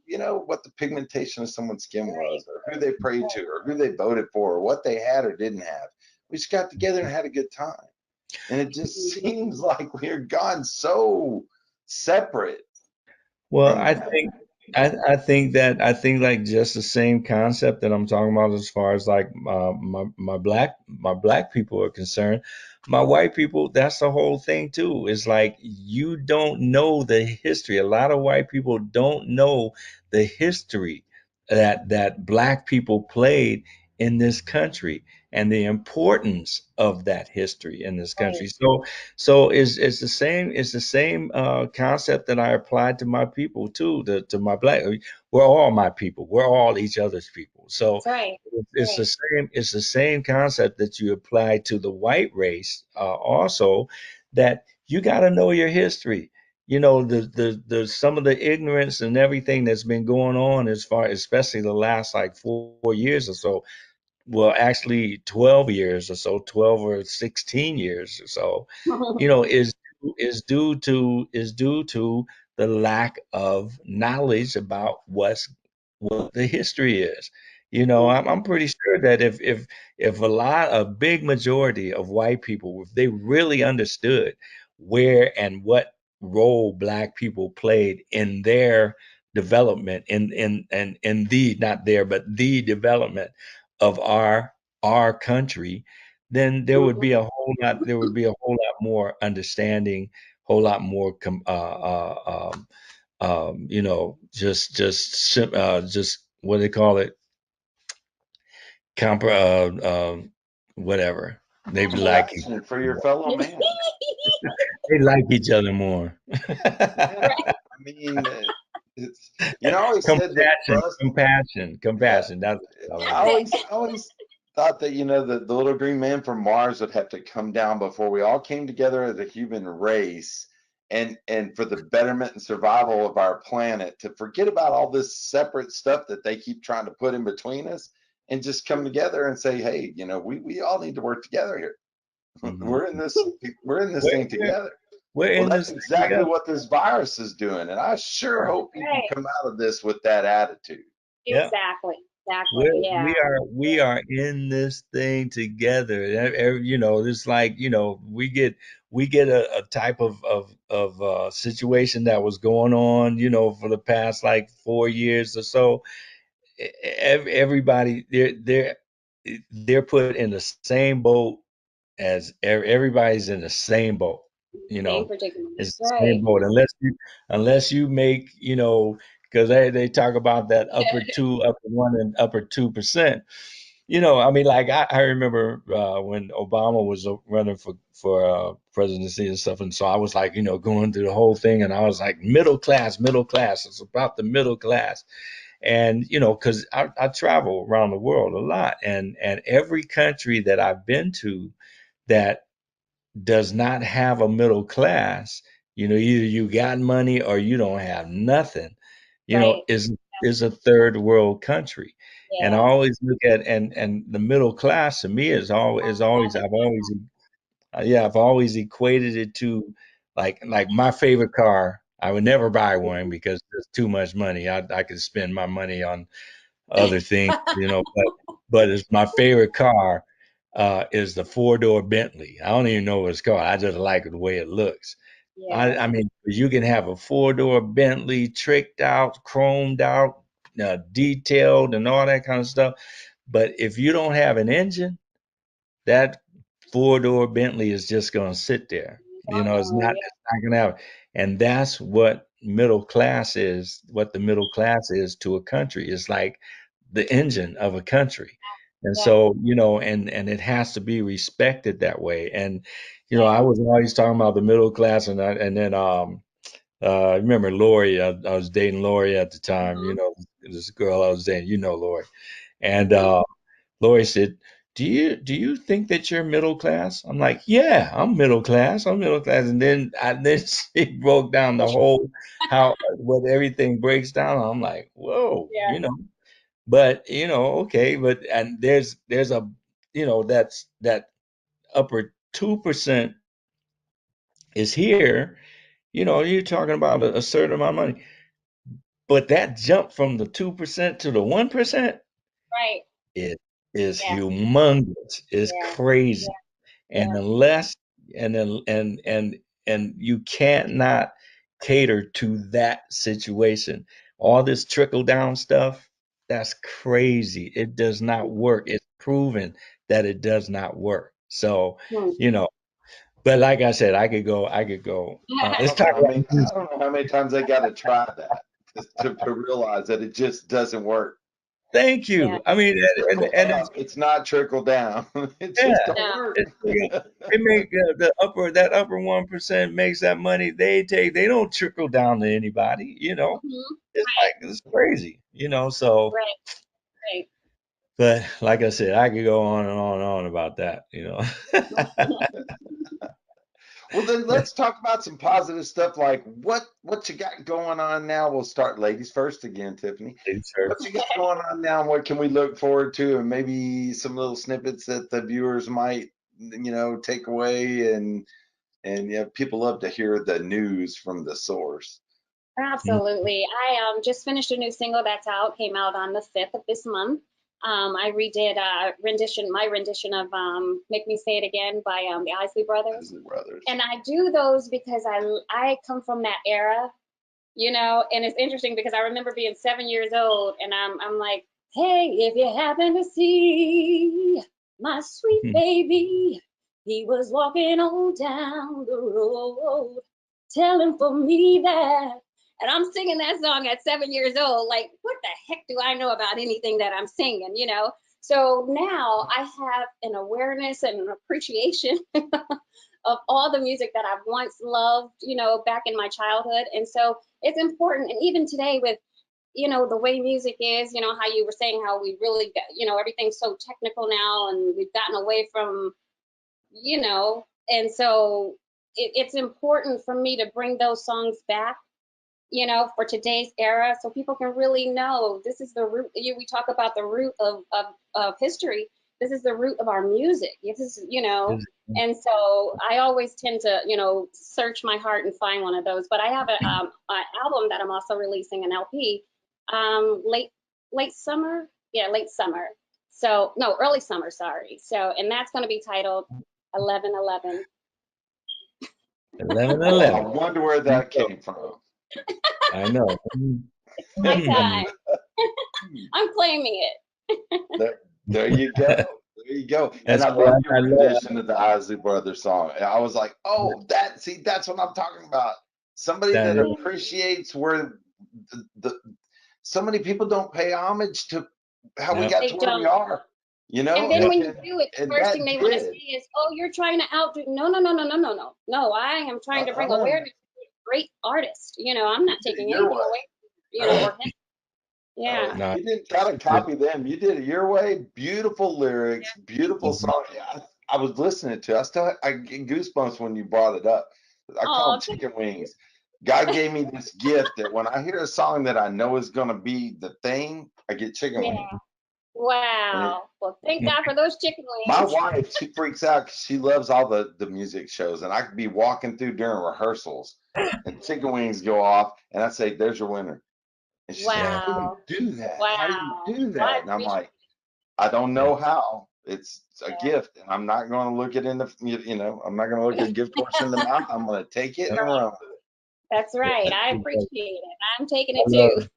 [SPEAKER 2] what the pigmentation of someone's skin was, or who they prayed to, or who they voted for, or what they had or didn't have. We just got together and had a good time. And it just seems like we're gone so separate
[SPEAKER 3] Well,
[SPEAKER 2] from
[SPEAKER 3] I
[SPEAKER 2] that.
[SPEAKER 3] think I think like just the same concept that I'm talking about as far as like my black people are concerned. My white people, that's the whole thing too. It's like you don't know the history. A lot of white people don't know the history that black people played in this country and the importance of that history in this country.
[SPEAKER 4] Right.
[SPEAKER 3] So it's the same concept that I applied to my people too, to my black. We're all my people. We're all each other's people. So
[SPEAKER 4] That's right.
[SPEAKER 3] it's the
[SPEAKER 4] Right.
[SPEAKER 3] same concept that you apply to the white race also, that you got to know your history. The some of the ignorance and everything that's been going on as far, especially the last like 4 years or so, well, actually 12 years or so, 12 or 16 years or so, is due to the lack of knowledge about what the history is. I'm pretty sure that if a big majority of white people, if they really understood where and what role black people played in their development, in the not there but the development of our country, then there would be a whole lot more understanding, whole lot more just what do they call it, compr whatever, they like
[SPEAKER 2] Compassion for your fellow man.
[SPEAKER 3] they like each other more.
[SPEAKER 2] Yeah.
[SPEAKER 4] Right.
[SPEAKER 2] I mean, it's, I always said that for
[SPEAKER 3] Compassion,
[SPEAKER 2] us,
[SPEAKER 3] compassion,
[SPEAKER 2] yeah,
[SPEAKER 3] compassion. That's what I
[SPEAKER 2] I
[SPEAKER 3] want.
[SPEAKER 2] always thought that the little green man from Mars would have to come down before we all came together as a human race, and for the betterment and survival of our planet, to forget about all this separate stuff that they keep trying to put in between us, and just come together and say, hey, we all need to work together here.
[SPEAKER 3] Mhm.
[SPEAKER 2] we're in this
[SPEAKER 3] We're,
[SPEAKER 2] thing
[SPEAKER 3] we're,
[SPEAKER 2] together.
[SPEAKER 3] we're
[SPEAKER 2] Well,
[SPEAKER 3] in
[SPEAKER 2] that's
[SPEAKER 3] this thing
[SPEAKER 2] exactly
[SPEAKER 3] together.
[SPEAKER 2] what this virus is doing, and I sure hope people
[SPEAKER 4] Right.
[SPEAKER 2] come out of this with that attitude.
[SPEAKER 3] Yeah.
[SPEAKER 4] Exactly. Exactly.
[SPEAKER 3] We're,
[SPEAKER 4] Yeah.
[SPEAKER 3] we are we are in this thing together. It's like, we get a type of situation that was going on, for the past like 4 years or so. Everybody, they're put in the same boat, as everybody's in the same boat. You
[SPEAKER 4] Same
[SPEAKER 3] know,
[SPEAKER 4] predicament.
[SPEAKER 3] it's the
[SPEAKER 4] Right.
[SPEAKER 3] same boat, unless you make, because they talk about that upper 1 and upper 2%. I mean, like I remember when Obama was running for presidency and stuff, and so I was like, going through the whole thing, and I was like, middle class, middle class. It's about the middle class, and because I travel around the world a lot, and every country that I've been to that does not have a middle class, either you got money or you don't have nothing,
[SPEAKER 4] Right.
[SPEAKER 3] is a third world country. And I
[SPEAKER 4] Yeah.
[SPEAKER 3] always look at, and the middle class to me is always I've always equated it to, like my favorite car. I would never buy one because there's too much money. I could spend my money on other things, but it's my favorite car, is the four-door Bentley. I don't even know what it's called. I just like the way it looks. I,
[SPEAKER 4] Yeah.
[SPEAKER 3] I mean, you can have a four-door Bentley, tricked out, chromed out, detailed, and all that kind of stuff. But if you don't have an engine, that four-door Bentley is just going to sit there. It's
[SPEAKER 4] Uh-uh.
[SPEAKER 3] not going to have. And that's what middle class is. What the middle class is to a country is like the engine of a country. And
[SPEAKER 4] Yeah.
[SPEAKER 3] so, and it has to be respected that way. And, I
[SPEAKER 4] Yeah.
[SPEAKER 3] was always talking about the middle class, and then I remember Lori. I was dating Lori at the time.
[SPEAKER 4] Mhm.
[SPEAKER 3] This girl I was dating. Lori, and
[SPEAKER 4] Mhm.
[SPEAKER 3] Lori said, "Do you think that you're middle class?" I'm like, "Yeah, I'm middle class. I'm middle class." And then she broke down the whole how what everything breaks down. I'm like, "Whoa,"
[SPEAKER 4] Yeah.
[SPEAKER 3] But okay, but and there's a that's that upper 2% is here. You're talking about a certain amount of money. But that jump from the 2% to the 1%
[SPEAKER 4] Right.
[SPEAKER 3] it is
[SPEAKER 4] Yeah.
[SPEAKER 3] humongous. It's
[SPEAKER 4] Yeah.
[SPEAKER 3] crazy.
[SPEAKER 4] Yeah.
[SPEAKER 3] And
[SPEAKER 4] Yeah.
[SPEAKER 3] unless and you can't not cater to that situation. All this trickle down stuff, that's crazy. It does not work. It's proven that it does not work. So,
[SPEAKER 4] Hmm.
[SPEAKER 3] you know, but like I said, I could go. Let's talk
[SPEAKER 2] Awesome. I
[SPEAKER 3] about
[SPEAKER 2] mean, I don't know how many times they got to try that to realize that it just doesn't work.
[SPEAKER 3] thank
[SPEAKER 4] Yeah.
[SPEAKER 3] you. I mean,
[SPEAKER 2] Trickle
[SPEAKER 3] and
[SPEAKER 2] up, it's not trickle down. It just
[SPEAKER 3] yeah,
[SPEAKER 2] don't
[SPEAKER 4] No.
[SPEAKER 2] work.
[SPEAKER 3] it's it make that upper 1% makes that money they don't trickle down to anybody.
[SPEAKER 4] Mhm.
[SPEAKER 3] It's
[SPEAKER 4] Right.
[SPEAKER 3] like it's crazy. So
[SPEAKER 4] Right. Right.
[SPEAKER 3] but like I said, I could go on and on and on about that.
[SPEAKER 2] Well, then let's talk about some positive stuff like what you got going on now. We'll start ladies first again, Tiffany.
[SPEAKER 3] Yes, sir.
[SPEAKER 2] What you got going on now? And what can we look forward to? And maybe some little snippets that the viewers might, take away. And people love to hear the news from the source.
[SPEAKER 3] Mhm.
[SPEAKER 4] Absolutely. I just finished a new single that's out, came out on the 5th of this month. I redid my rendition of Make Me Say It Again by the Isley Brothers.
[SPEAKER 2] Isley Brothers.
[SPEAKER 4] And I do those because I come from that era, and it's interesting because I remember being 7 years old and I'm like, hey, if you happen to see my sweet baby, he was walking on down the road, tell him for me that. And I'm singing that song at 7 years old. Like, what the heck do I know about anything that I'm singing? So now I have an awareness and an appreciation of all the music that I've once loved, back in my childhood. And so it's important. And even today with, the way music is, how you were saying how we really got, everything's so technical now and we've gotten away from, and so it's important for me to bring those songs back, for today's era so people can really know this is the root. We talk about the root of history. This is the root of our music. This is. And so I always tend to, search my heart and find one of those. But I have an album that I'm also releasing, an LP, late summer. Yeah, late summer. So no, early summer. Sorry. So and that's going to be titled 11/11.
[SPEAKER 3] 11
[SPEAKER 2] Oh, I
[SPEAKER 3] 11.
[SPEAKER 2] wonder where that came from.
[SPEAKER 3] I know.
[SPEAKER 4] It's my time. I'm claiming it.
[SPEAKER 2] There you go. There you go. And
[SPEAKER 3] That's
[SPEAKER 2] I
[SPEAKER 3] what
[SPEAKER 2] love your
[SPEAKER 3] I love.
[SPEAKER 2] rendition of the Isley Brothers song. And I was like, oh, that's what I'm talking about. Somebody
[SPEAKER 3] That
[SPEAKER 2] that
[SPEAKER 3] is,
[SPEAKER 2] appreciates where so many people don't pay homage to how we
[SPEAKER 3] yeah,
[SPEAKER 2] got to
[SPEAKER 4] They
[SPEAKER 2] where we
[SPEAKER 4] don't.
[SPEAKER 2] are,
[SPEAKER 4] And
[SPEAKER 3] yeah.
[SPEAKER 4] then when you do it, the
[SPEAKER 2] and
[SPEAKER 4] first thing
[SPEAKER 2] that
[SPEAKER 4] they want to say
[SPEAKER 2] did.
[SPEAKER 4] is, "Oh, you're trying to outdo." No, no, no, no, no, no, no. No, I am trying to bring
[SPEAKER 2] Uh-uh.
[SPEAKER 4] awareness to a great artist. I'm
[SPEAKER 2] You
[SPEAKER 4] not
[SPEAKER 2] did it
[SPEAKER 4] taking
[SPEAKER 2] your
[SPEAKER 4] anything
[SPEAKER 2] way.
[SPEAKER 4] away or him.
[SPEAKER 2] Oh,
[SPEAKER 4] Yeah.
[SPEAKER 3] No,
[SPEAKER 2] you didn't try to
[SPEAKER 3] it,
[SPEAKER 2] copy them. You did it your way. Beautiful lyrics, beautiful
[SPEAKER 3] mhm.
[SPEAKER 2] song. Yeah, I was listening to. I get goosebumps when you brought it up. I call them
[SPEAKER 4] Oh,
[SPEAKER 2] chicken wings. God gave me this gift that when I hear a song that I know is going to be the thing, I get chicken
[SPEAKER 4] yeah.
[SPEAKER 2] wings. And
[SPEAKER 4] Wow. Well, thank God for those chicken
[SPEAKER 2] my
[SPEAKER 4] wings.
[SPEAKER 2] wife, she freaks out because she loves all the music shows, and I could be walking through during rehearsals, and chicken wings go off, and I say, "There's your winner." And she said,
[SPEAKER 3] Yeah,
[SPEAKER 2] "How do you
[SPEAKER 4] Wow.
[SPEAKER 2] do that? How do you
[SPEAKER 4] Wow.
[SPEAKER 2] do
[SPEAKER 4] Well, I
[SPEAKER 2] that?" And I'm
[SPEAKER 4] appreciate
[SPEAKER 2] like, "I don't
[SPEAKER 3] yeah.
[SPEAKER 2] know how. It's a
[SPEAKER 4] that.
[SPEAKER 2] gift, and I'm not going to look it in the, I'm not going to look a gift horse in the mouth. I'm going to take it
[SPEAKER 3] Yep,
[SPEAKER 2] and
[SPEAKER 4] Right.
[SPEAKER 2] run with it."
[SPEAKER 4] That's right.
[SPEAKER 3] yeah.
[SPEAKER 4] I appreciate it. I'm taking
[SPEAKER 3] I
[SPEAKER 4] it
[SPEAKER 3] love,
[SPEAKER 4] too.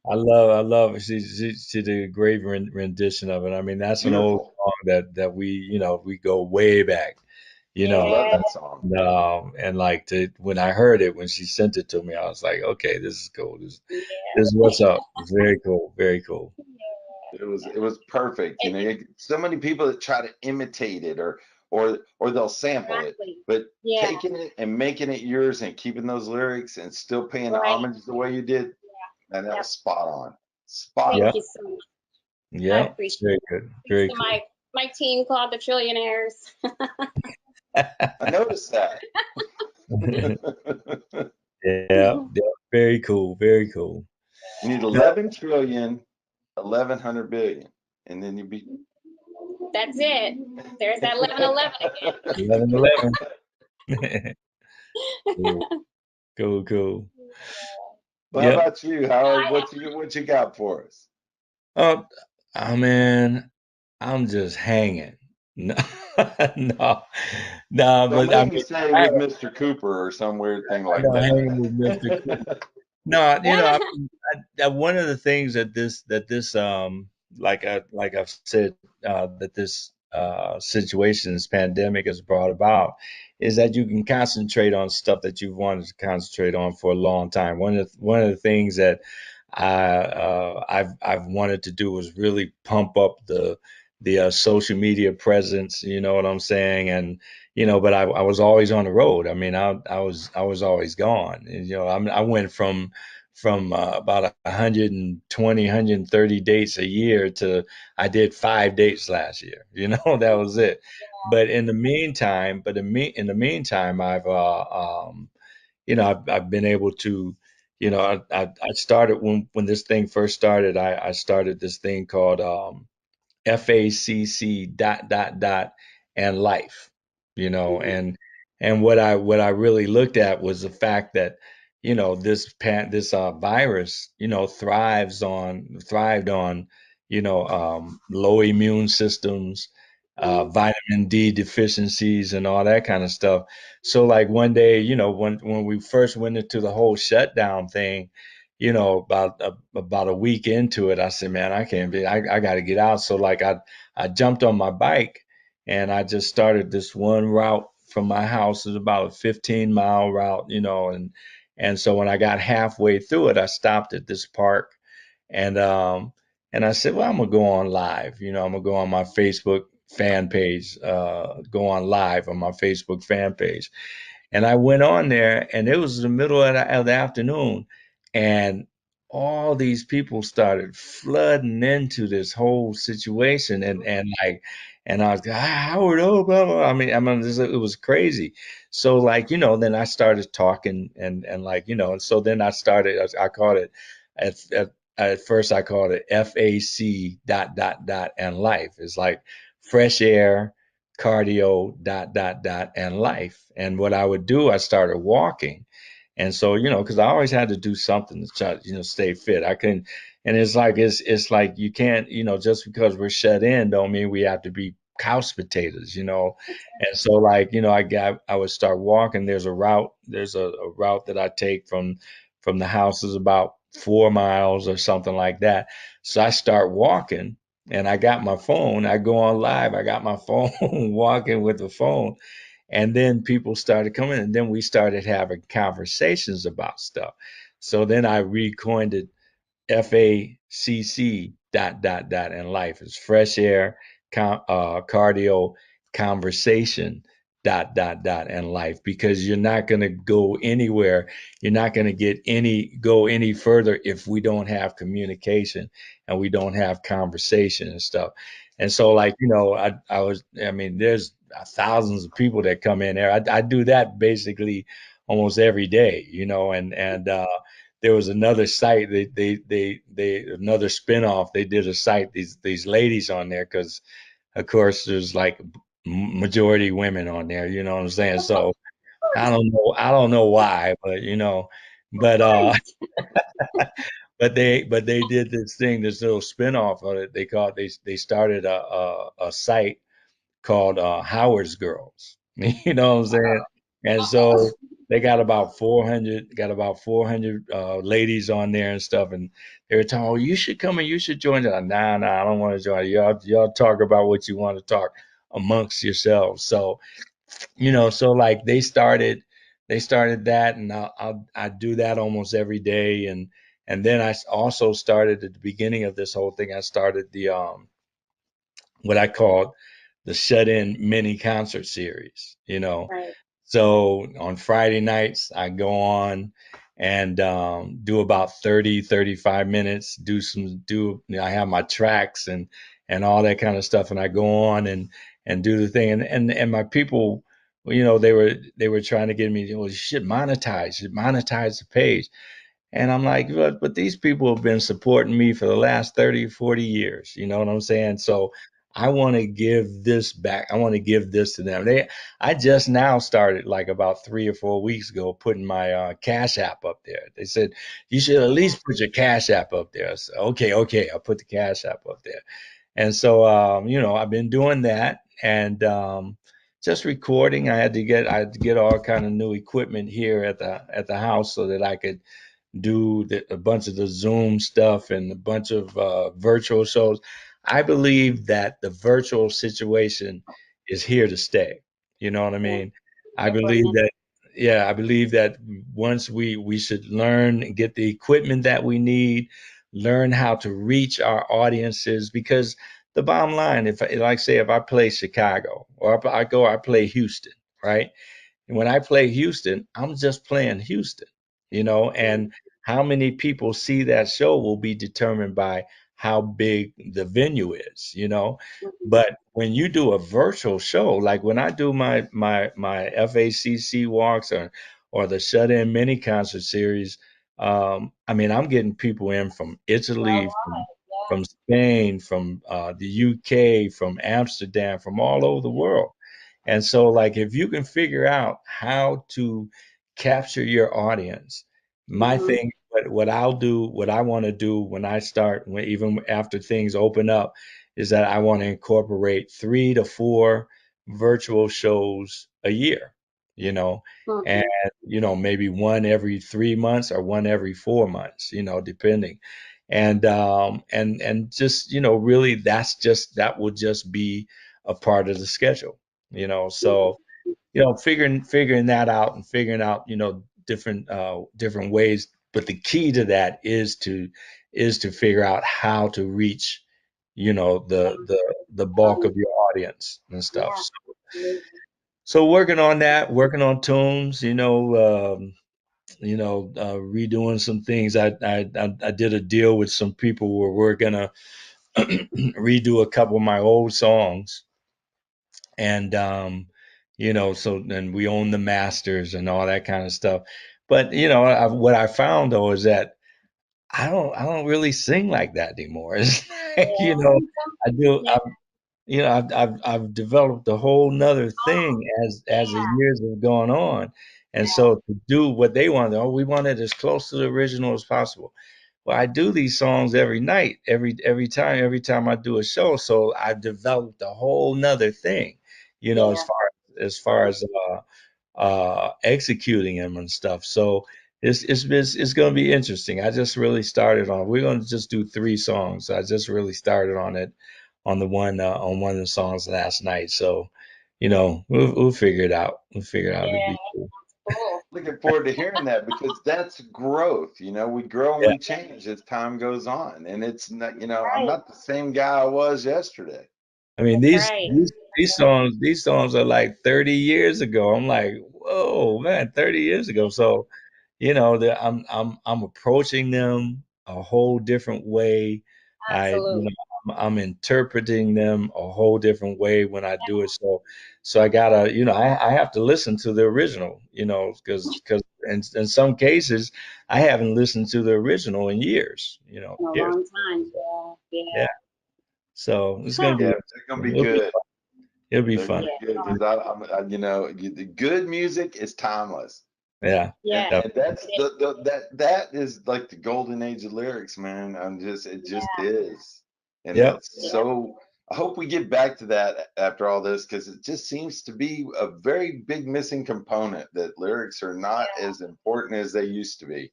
[SPEAKER 3] I love it. She did a great rendition of it. I mean, that's an old
[SPEAKER 2] Beautiful.
[SPEAKER 3] song that we go way back, you
[SPEAKER 2] I
[SPEAKER 3] know.
[SPEAKER 2] love
[SPEAKER 4] Yeah.
[SPEAKER 2] that song.
[SPEAKER 3] And like when I heard it when she sent it to me, I was like, okay, this is cool. This
[SPEAKER 4] Yeah.
[SPEAKER 3] is what's up. It's very cool, very cool.
[SPEAKER 2] It was perfect. So many people that try to imitate it or they'll sample it,
[SPEAKER 4] Exactly.
[SPEAKER 2] but
[SPEAKER 4] Yeah.
[SPEAKER 2] taking it and making it yours and keeping those lyrics and still paying
[SPEAKER 4] Right.
[SPEAKER 2] homage the way you did, man, that
[SPEAKER 4] Yep.
[SPEAKER 2] was spot on. Spot
[SPEAKER 3] Yeah.
[SPEAKER 4] Thank
[SPEAKER 2] on.
[SPEAKER 4] you so much. I
[SPEAKER 3] Yeah.
[SPEAKER 4] appreciate
[SPEAKER 3] Very
[SPEAKER 4] it.
[SPEAKER 3] good.
[SPEAKER 4] Thanks
[SPEAKER 3] Very
[SPEAKER 4] to
[SPEAKER 3] cool.
[SPEAKER 4] my team called the Trillionaires.
[SPEAKER 2] I noticed that.
[SPEAKER 3] Yeah. Yeah. Very cool. Very cool.
[SPEAKER 2] You need
[SPEAKER 3] No,
[SPEAKER 2] 11 trillion, 1100 billion, and then you be.
[SPEAKER 4] That's it. There's that 1111
[SPEAKER 3] 11, 11. Cool. Cool. Cool.
[SPEAKER 2] Well, how
[SPEAKER 3] Yep.
[SPEAKER 2] about you, Howard? What you got for us?
[SPEAKER 3] Oh, oh man, I'm just hanging. No, no, no,
[SPEAKER 2] Don't
[SPEAKER 3] but I
[SPEAKER 2] make me
[SPEAKER 3] mean,
[SPEAKER 2] say
[SPEAKER 3] I,
[SPEAKER 2] with Mr. Cooper or some weird thing
[SPEAKER 3] I
[SPEAKER 2] like
[SPEAKER 3] know
[SPEAKER 2] that.
[SPEAKER 3] hanging with Mr. No, I mean, one of the things that this like I've said that this situation, this pandemic has brought about is that you can concentrate on stuff that you've wanted to concentrate on for a long time. One of the things that I've wanted to do was really pump up the social media presence. You know what I'm saying? And but I was always on the road. I mean, I was always gone. And, I went from about 120, 130 dates a year to I did 5 dates last year. That was it. But in the meantime, I've been able to, I started when this thing first started. I started this thing called FACC and life,
[SPEAKER 4] Mhm.
[SPEAKER 3] and what I really looked at was the fact that this virus thrived on low immune systems,
[SPEAKER 4] Mhm.
[SPEAKER 3] vitamin D deficiencies, and all that kind of stuff. So like one day, when we first went into the whole shutdown thing, about a week into it, I said, man, I can't be, I got to get out. So like I jumped on my bike and I just started this one route from my house. It's about a 15-mile route, and so when I got halfway through it, I stopped at this park and and I said, well, I'm gonna go on live. I'm gonna go on my Facebook fan page, go on live on my Facebook fan page. And I went on there, and it was the middle of the afternoon, and all these people started flooding into this whole situation, and I was like, Howard, oh, blah, blah. It was crazy. So like, then I started talking, and like, and so then I called it at first I called it FAC and life. It's like fresh air, cardio and life. And what I would do, I started walking. And so, because I always had to do something to try, stay fit. I couldn't, and it's like you can't, just because we're shut in, don't mean we have to be couch potatoes. And so, like, I would start walking. There's a route that I take from the house is about 4 miles or something like that. So I start walking, and I got my phone. I go on live. I got my phone, walking with the phone, and then people started coming, and then we started having conversations about stuff. So then I recoined it FACC and life. Is fresh air, cardio, conversation and life, because you're not going to go anywhere. You're not going to go any further if we don't have communication and we don't have conversation and stuff. And so, like, there's thousands of people that come in there. I do that basically almost every day, and there was another site, they another spinoff. They did a site, these ladies on there, because of course there's like majority women on there, you know what I'm saying? So I don't know why, but but but they did this thing, this little spinoff of it. They started a site called Howard's Girls. You know what I'm saying? And so they got about 400 ladies on there and stuff, and they were talking, "Oh, you should come and you should join it." Nah, nah, I don't want to join. Y'all talk about what you want to talk amongst yourselves. So so like they started that, and I do that almost every day, And then I also started at the beginning of this whole thing. I started the what I called the shut-in mini concert series.
[SPEAKER 4] Right.
[SPEAKER 3] So on Friday nights, I go on and do about 30, 35 minutes, I have my tracks and all that kind of stuff. And I go on and do the thing. And my people, they were trying to get me, you should monetize the page. And I'm like, but these people have been supporting me for the last 30, 40 years. You know what I'm saying? So I want to give this back. I want to give this to them. I just now started, like about 3 or 4 weeks ago, putting my Cash App up there. They said, you should at least put your Cash App up there. So, okay. I'll put the Cash App up there. And so, I've been doing that and just recording. I had to get all kind of new equipment here at the house so that I could do a bunch of the Zoom stuff and a bunch of virtual shows. I believe that the virtual situation is here to stay. You know what I
[SPEAKER 4] Yeah.
[SPEAKER 3] mean? I
[SPEAKER 4] Here for a
[SPEAKER 3] believe
[SPEAKER 4] minute.
[SPEAKER 3] that, yeah, I believe that once we should learn and get the equipment that we need, learn how to reach our audiences, because the bottom line, if I play Chicago or I play Houston, right? And when I play Houston, I'm just playing Houston,
[SPEAKER 4] Mhm.
[SPEAKER 3] and how many people see that show will be determined by how big the venue is.
[SPEAKER 4] Mhm.
[SPEAKER 3] But when you do a virtual show, like when I do my FACC walks or the Shut In mini concert series, I mean, I'm getting people in from Italy,
[SPEAKER 4] Worldwide.
[SPEAKER 3] from Spain, from the UK, from Amsterdam, from all over the world. And so, like, if you can figure out how to capture your audience, my
[SPEAKER 4] Mhm.
[SPEAKER 3] thing, what I'll do, what I want to do when I start, even after things open up, is that I want to incorporate 3 to 4 virtual shows a year, you know, and,
[SPEAKER 4] Mhm.
[SPEAKER 3] maybe one every 3 months or one every 4 months, depending. And just, really that will just be a part of the schedule, so figuring that out and figuring out different ways, but the key to that is to figure out how to reach the bulk of your audience and stuff.
[SPEAKER 4] Yeah.
[SPEAKER 3] So,
[SPEAKER 4] Absolutely.
[SPEAKER 3] working on that, working on tunes, redoing some things. I did a deal with some people where we're gonna redo a couple of my old songs, and so then we own the masters and all that kind of stuff. But what I found though is that I don't really sing like that anymore. It's like,
[SPEAKER 4] Yeah.
[SPEAKER 3] I do.
[SPEAKER 4] Yeah.
[SPEAKER 3] I've developed a whole nother thing as the
[SPEAKER 4] Yeah.
[SPEAKER 3] years have gone on, and
[SPEAKER 4] Yeah.
[SPEAKER 3] so to do what they wanted, we want it as close to the original as possible. Well, I do these songs every night, every time I do a show. So I've developed a whole nother thing, as
[SPEAKER 4] Yeah.
[SPEAKER 3] far as executing them and stuff. So it's going to be interesting. I just really started on. We're going to just do 3 songs. I just really started on it on one of the songs last night. So, we'll figure it out. We'll figure it out. It'll
[SPEAKER 4] Yeah.
[SPEAKER 3] be cool.
[SPEAKER 4] Cool.
[SPEAKER 2] Looking forward to hearing that because that's growth. We grow and
[SPEAKER 3] Yeah.
[SPEAKER 2] we change as time goes on. And it's not, I'm
[SPEAKER 4] Right.
[SPEAKER 2] not the same guy I was yesterday.
[SPEAKER 3] I mean,
[SPEAKER 4] That's
[SPEAKER 3] these
[SPEAKER 4] right.
[SPEAKER 3] these these songs these songs are like 30 years ago. I'm like, whoa, man, 30 years ago. So, I'm approaching them a whole different way. I you
[SPEAKER 4] Absolutely.
[SPEAKER 3] know I'm interpreting them a whole different way when I do it. So I gotta, I have to listen to the original, because in some cases I haven't listened to the original in years,
[SPEAKER 4] In a
[SPEAKER 3] years.
[SPEAKER 4] long time. Yeah.
[SPEAKER 3] Yeah.
[SPEAKER 4] Yeah.
[SPEAKER 3] So it's gonna
[SPEAKER 4] Huh.
[SPEAKER 3] be
[SPEAKER 2] Yeah, they're gonna be
[SPEAKER 3] it'll be
[SPEAKER 2] good.
[SPEAKER 3] it'll be
[SPEAKER 2] They're gonna
[SPEAKER 3] fun.
[SPEAKER 2] be
[SPEAKER 4] Yeah.
[SPEAKER 2] good because the good music is timeless.
[SPEAKER 3] Yeah.
[SPEAKER 2] And
[SPEAKER 4] Yeah.
[SPEAKER 2] and that's
[SPEAKER 4] It is.
[SPEAKER 2] that is like the golden age of lyrics, man. It just
[SPEAKER 4] Yeah.
[SPEAKER 2] is. And
[SPEAKER 3] Yep.
[SPEAKER 2] it's
[SPEAKER 4] Yeah.
[SPEAKER 2] so I hope we get back to that after all this because it just seems to be a very big missing component that lyrics are not
[SPEAKER 4] Yeah.
[SPEAKER 2] as important as they used to be.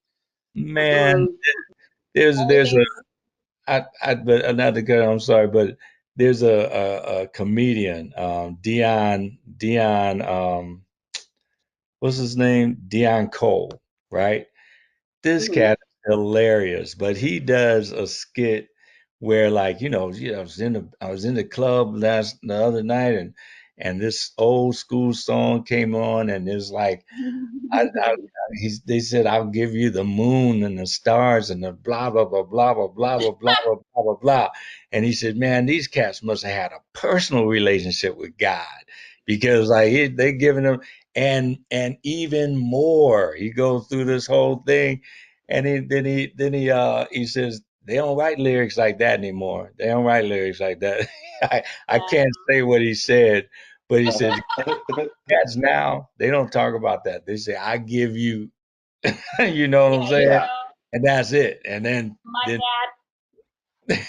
[SPEAKER 3] Man,
[SPEAKER 4] Mm-mm.
[SPEAKER 3] there's a
[SPEAKER 4] Everything's
[SPEAKER 3] but another guy, I'm sorry, but there's a comedian, Dion, what's his name? Dion Cole, right? This
[SPEAKER 4] mhm.
[SPEAKER 3] cat hilarious. But he does a skit where, like, I was in the club the other night, and this old school song came on, and it's like they said, I'll give you the moon and the stars and the blah blah blah blah blah blah blah blah blah blah blah blah. And he said, man, these cats must have had a personal relationship with God, because like they giving them, and even more. He goes through this whole thing, and he says they don't write lyrics like that anymore. They don't write lyrics like that. I can't say what he said, but he said cats now, they don't talk about that. They say, I give you, you know what I'm
[SPEAKER 4] Yeah,
[SPEAKER 3] saying? And that's it. And
[SPEAKER 4] my
[SPEAKER 3] then
[SPEAKER 4] dad,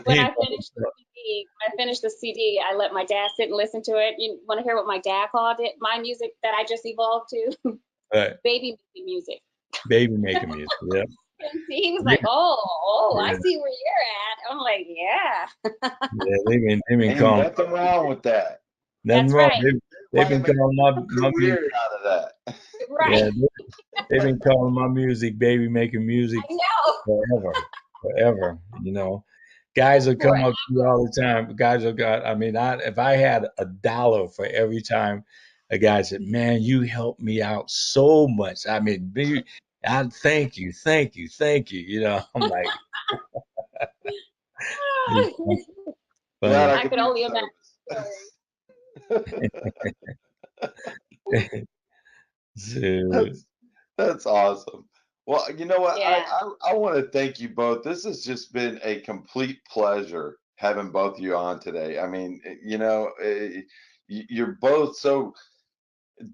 [SPEAKER 4] when
[SPEAKER 3] he,
[SPEAKER 4] I finished the CD, I let my dad sit and listen to it. You want to hear what my dad called it? My music that I just evolved to?
[SPEAKER 3] right,
[SPEAKER 4] Baby making music.
[SPEAKER 3] baby making music. Yeah.
[SPEAKER 4] And he was
[SPEAKER 3] Yeah.
[SPEAKER 4] like, oh, I
[SPEAKER 3] Yeah.
[SPEAKER 4] see where you're at. I'm like, yeah,
[SPEAKER 3] Yeah. They've been
[SPEAKER 2] Ain't
[SPEAKER 3] calling,
[SPEAKER 2] nothing wrong with that.
[SPEAKER 3] nothing
[SPEAKER 4] that's
[SPEAKER 3] wrong.
[SPEAKER 4] right.
[SPEAKER 3] They've
[SPEAKER 2] Might
[SPEAKER 3] been
[SPEAKER 2] make
[SPEAKER 3] calling
[SPEAKER 2] a
[SPEAKER 3] my music.
[SPEAKER 2] career out of that.
[SPEAKER 4] Right.
[SPEAKER 3] Yeah. They've been calling my music baby making music
[SPEAKER 4] I know.
[SPEAKER 3] forever, forever. Guys will come up to me
[SPEAKER 4] Forever.
[SPEAKER 3] all the time. Guys will got. I mean, if I had $1 for every time a guy said, "Man, you helped me out so much." I mean, I thank you, thank you, thank you. I'm like, it's
[SPEAKER 2] Glad
[SPEAKER 3] funny.
[SPEAKER 2] I
[SPEAKER 4] I
[SPEAKER 2] could
[SPEAKER 4] could
[SPEAKER 2] be of
[SPEAKER 4] only imagine the
[SPEAKER 2] service.
[SPEAKER 4] stories.
[SPEAKER 3] So,
[SPEAKER 2] That's awesome. Well, you know what?
[SPEAKER 4] Yeah.
[SPEAKER 2] I want to thank you both. This has just been a complete pleasure having both of you on today. I mean, you're both so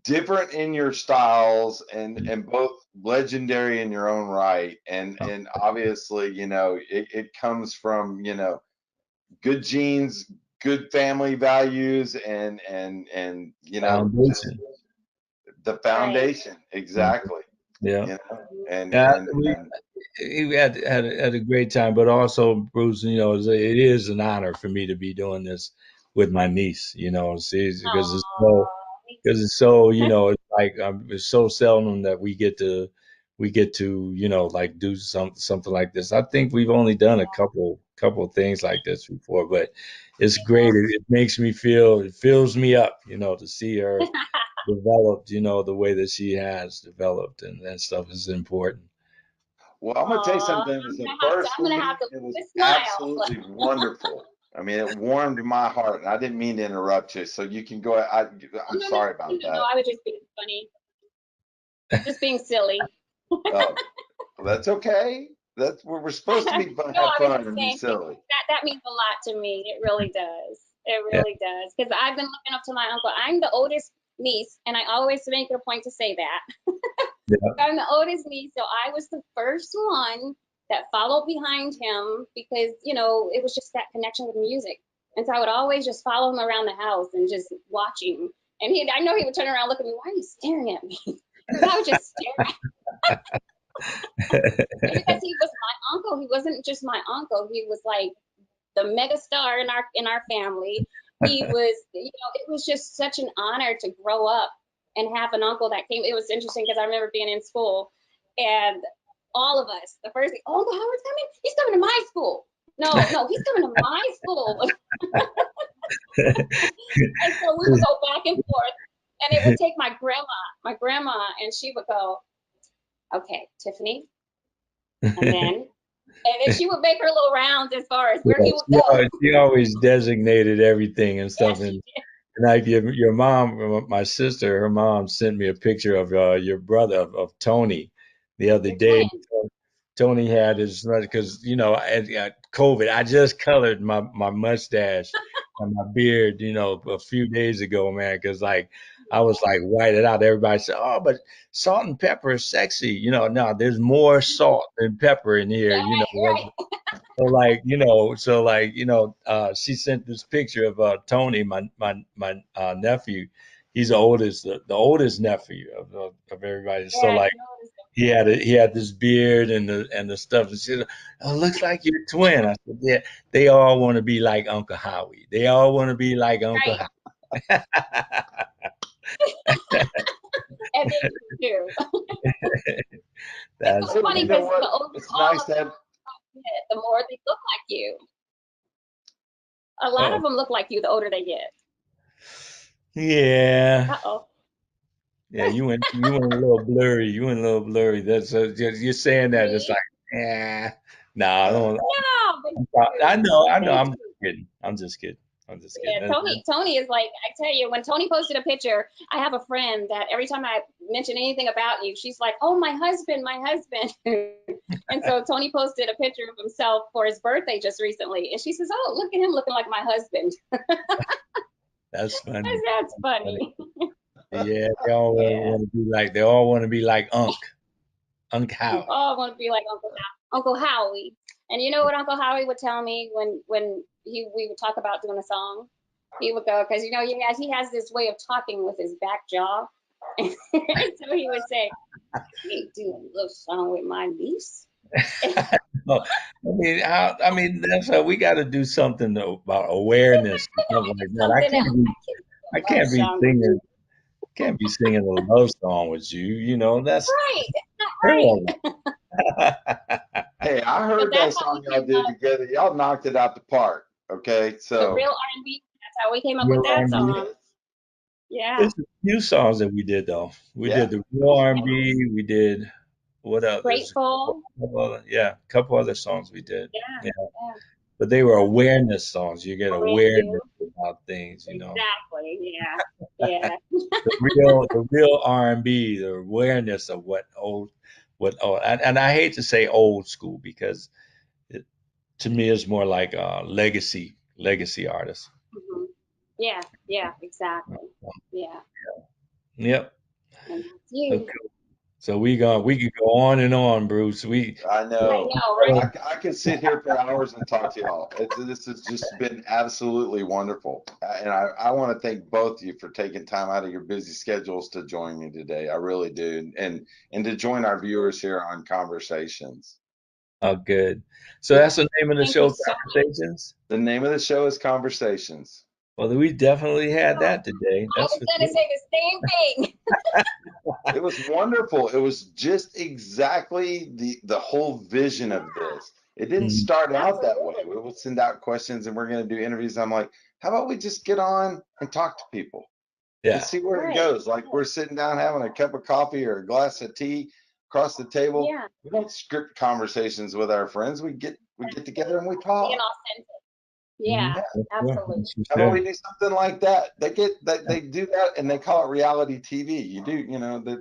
[SPEAKER 2] different in your styles and both legendary in your own right. And obviously, it comes from, good genes, good family values, and just
[SPEAKER 3] foundation.
[SPEAKER 2] the
[SPEAKER 4] Right.
[SPEAKER 2] foundation. Exactly.
[SPEAKER 3] Yeah.
[SPEAKER 2] You know, and
[SPEAKER 3] Yeah,
[SPEAKER 2] and and
[SPEAKER 3] we had a great time, but also, Bruce, it is an honor for me to be doing this with my niece. See, because it's so,
[SPEAKER 4] Oh, me
[SPEAKER 3] because it's so, it's like it's so seldom that we get to like do something like this. I think we've only done a couple of things like this before, but it's great. It makes me feel, it fills me up, to see her
[SPEAKER 4] too.
[SPEAKER 3] developed, the way that she has developed, and that stuff is important.
[SPEAKER 2] well, I'm gonna tell you
[SPEAKER 4] Oh,
[SPEAKER 2] something. It was the
[SPEAKER 4] I'm
[SPEAKER 2] first
[SPEAKER 4] gonna have
[SPEAKER 2] week.
[SPEAKER 4] to
[SPEAKER 2] It was
[SPEAKER 4] smile.
[SPEAKER 2] absolutely wonderful. I mean, it warmed my heart, and I didn't mean to interrupt you. So you can go.
[SPEAKER 4] Oh,
[SPEAKER 2] I'm
[SPEAKER 4] no, no,
[SPEAKER 2] sorry about
[SPEAKER 4] no,
[SPEAKER 2] that.
[SPEAKER 4] I was just being funny, just being silly.
[SPEAKER 2] Oh, well, that's okay. That's where we're supposed to be fun,
[SPEAKER 4] No,
[SPEAKER 2] have
[SPEAKER 4] I was
[SPEAKER 2] fun
[SPEAKER 4] just
[SPEAKER 2] and be
[SPEAKER 4] saying
[SPEAKER 2] silly.
[SPEAKER 4] that means a lot to me. It really does. It
[SPEAKER 3] Yeah,
[SPEAKER 4] really does. Because I've been looking up to my uncle. I'm the oldest niece, and I always make it a point to say that.
[SPEAKER 3] yeah.
[SPEAKER 4] I'm the oldest niece, so I was the first one that followed behind him because, it was just that connection with music. And so I would always just follow him around the house and just watch him. And I know he would turn around and look at me, why are you staring at me? Because I would just stare. And because he was my uncle, he wasn't just my uncle. He was like the mega star in our family. He was, it was just such an honor to grow up and have an uncle that came. It was interesting because I remember being in school and all of us, the first thing, oh, Uncle Howard's coming. He's coming to my school. No, no, he's coming to my school. And so we would go back and forth, and it would take my grandma, and she would go, okay, Tiffany, and then she would make her little rounds as far as where
[SPEAKER 3] Yeah,
[SPEAKER 4] he would go.
[SPEAKER 3] she always designated everything and stuff,
[SPEAKER 4] Yes,
[SPEAKER 3] and
[SPEAKER 4] she did.
[SPEAKER 3] like your mom, my sister, her mom sent me a picture of your brother of Tony the other
[SPEAKER 4] Your
[SPEAKER 3] day.
[SPEAKER 4] twin.
[SPEAKER 3] Tony had his, because at COVID, I just colored my mustache and my beard, a few days ago, man, because like I was like whited out. Everybody said, "Oh, but salt and pepper is sexy." No, there's more salt than pepper in here.
[SPEAKER 4] Right, right.
[SPEAKER 3] She sent this picture of Tony, my nephew. He's the oldest nephew of everybody. So
[SPEAKER 4] Yeah, I
[SPEAKER 3] like
[SPEAKER 4] noticed him.
[SPEAKER 3] he had this beard and the stuff. And she said, "Oh, looks like you're a twin." I said, "Yeah." They all want to be like Uncle Howie. They all want to be like Uncle
[SPEAKER 4] Right.
[SPEAKER 3] Howie.
[SPEAKER 4] And they do too. funny
[SPEAKER 2] you know
[SPEAKER 4] because
[SPEAKER 2] what?
[SPEAKER 4] the older
[SPEAKER 2] It's
[SPEAKER 4] all
[SPEAKER 2] nice
[SPEAKER 4] of
[SPEAKER 2] to
[SPEAKER 4] them
[SPEAKER 2] have.
[SPEAKER 4] get, the more they look like you. A lot
[SPEAKER 3] Oh,
[SPEAKER 4] of them look like you the older they get.
[SPEAKER 3] yeah.
[SPEAKER 4] Uh-oh.
[SPEAKER 3] Yeah, you went a little blurry. You went a little blurry. That's you're saying that it's
[SPEAKER 4] Me?
[SPEAKER 3] like, yeah. No, I don't.
[SPEAKER 4] No, but
[SPEAKER 3] I know, I know.
[SPEAKER 4] they
[SPEAKER 3] I'm
[SPEAKER 4] do.
[SPEAKER 3] just kidding. I'm just kidding. I'm just kidding.
[SPEAKER 4] Yeah, Tony is like, I tell you, when Tony posted a picture, I have a friend that every time I mention anything about you, she's like, oh, my husband, my husband. And so Tony posted a picture of himself for his birthday just recently. And she says, oh, look at him looking like my husband.
[SPEAKER 3] That's
[SPEAKER 4] I
[SPEAKER 3] funny.
[SPEAKER 4] said, that's
[SPEAKER 3] Funny.
[SPEAKER 4] funny.
[SPEAKER 3] Yeah, they all
[SPEAKER 4] Yeah.
[SPEAKER 3] want to be like. They all want to be like Unc
[SPEAKER 4] Oh,
[SPEAKER 3] Howard.
[SPEAKER 4] I want to be like Uncle Howie. And you know what Uncle Howie would tell me when we would talk about doing a song? He would go, because he has this way of talking with his back jaw. And so he would say, I can't do a little song with my niece.
[SPEAKER 3] No, I mean, that's how we got to do something about awareness and stuff like that.
[SPEAKER 4] Something else. I can't do
[SPEAKER 3] I
[SPEAKER 4] a love
[SPEAKER 3] can't be
[SPEAKER 4] song with you.
[SPEAKER 3] singing, can't be singing a love song with you. You know, that's
[SPEAKER 4] Right. That's not right.
[SPEAKER 3] terrible.
[SPEAKER 2] Hey, I
[SPEAKER 4] But
[SPEAKER 2] heard that
[SPEAKER 4] that's how we
[SPEAKER 2] song y'all
[SPEAKER 4] came
[SPEAKER 2] did
[SPEAKER 4] up.
[SPEAKER 2] together. Y'all knocked it out the park. Okay,
[SPEAKER 4] The
[SPEAKER 2] so
[SPEAKER 4] real R&B. That's how we came up with
[SPEAKER 3] Real
[SPEAKER 4] that
[SPEAKER 3] R&B.
[SPEAKER 4] song.
[SPEAKER 2] yes,
[SPEAKER 4] Yeah.
[SPEAKER 3] There's a few songs that we did though. We
[SPEAKER 2] yeah.
[SPEAKER 3] did the real R&B. We did what else? There's
[SPEAKER 4] Grateful.
[SPEAKER 3] a couple other songs we did.
[SPEAKER 4] Yeah.
[SPEAKER 3] Yeah,
[SPEAKER 4] Yeah.
[SPEAKER 3] but they were awareness songs. You get
[SPEAKER 4] Brand
[SPEAKER 3] awareness
[SPEAKER 4] new.
[SPEAKER 3] about things. You know,
[SPEAKER 4] Exactly. Yeah. Yeah.
[SPEAKER 3] the real R&B, the awareness of and I hate to say old school because it, to me it's more like legacy artists.
[SPEAKER 4] Mhm. Yeah. Yeah. Exactly. Yeah.
[SPEAKER 3] Yep.
[SPEAKER 4] And that's
[SPEAKER 3] Okay.
[SPEAKER 4] you.
[SPEAKER 3] So we could go on and on, Bruce.
[SPEAKER 2] I
[SPEAKER 4] I
[SPEAKER 2] know.
[SPEAKER 4] know, right?
[SPEAKER 2] I can sit here for hours and talk to y'all. This has just been absolutely wonderful. And I want to thank both of you for taking time out of your busy schedules to join me today. I really do. And to join our viewers here on Conversations.
[SPEAKER 3] Oh, good. So
[SPEAKER 4] Yeah.
[SPEAKER 3] that's the name of the
[SPEAKER 4] Thank you
[SPEAKER 3] show,
[SPEAKER 4] so much.
[SPEAKER 3] Conversations.
[SPEAKER 2] The name of the show is Conversations.
[SPEAKER 3] Well, we definitely had
[SPEAKER 4] Oh,
[SPEAKER 3] that today.
[SPEAKER 4] I
[SPEAKER 3] That's
[SPEAKER 4] was
[SPEAKER 3] for
[SPEAKER 4] gonna
[SPEAKER 3] sure.
[SPEAKER 4] say the same thing.
[SPEAKER 2] It was wonderful. It was just exactly the whole vision of this. It didn't
[SPEAKER 3] Mhm.
[SPEAKER 2] start out that way.
[SPEAKER 4] Absolutely.
[SPEAKER 2] We would send out questions and we're going to do interviews. I'm like, how about we just get on and talk to people and
[SPEAKER 3] Yeah.
[SPEAKER 2] see where it
[SPEAKER 4] Right.
[SPEAKER 2] goes? Like we're sitting down having a cup of coffee or a glass of tea across the table.
[SPEAKER 4] Yeah.
[SPEAKER 2] We don't script conversations with our friends. We get
[SPEAKER 4] That's
[SPEAKER 2] together
[SPEAKER 4] it.
[SPEAKER 2] and we
[SPEAKER 4] Being
[SPEAKER 2] talk.
[SPEAKER 4] authentic.
[SPEAKER 3] Hmm.
[SPEAKER 4] Yeah.
[SPEAKER 2] Yeah.
[SPEAKER 3] That's true.
[SPEAKER 4] Absolutely.
[SPEAKER 3] That's for
[SPEAKER 2] How about we
[SPEAKER 3] sure.
[SPEAKER 2] do something like that? They do that and they call it reality TV.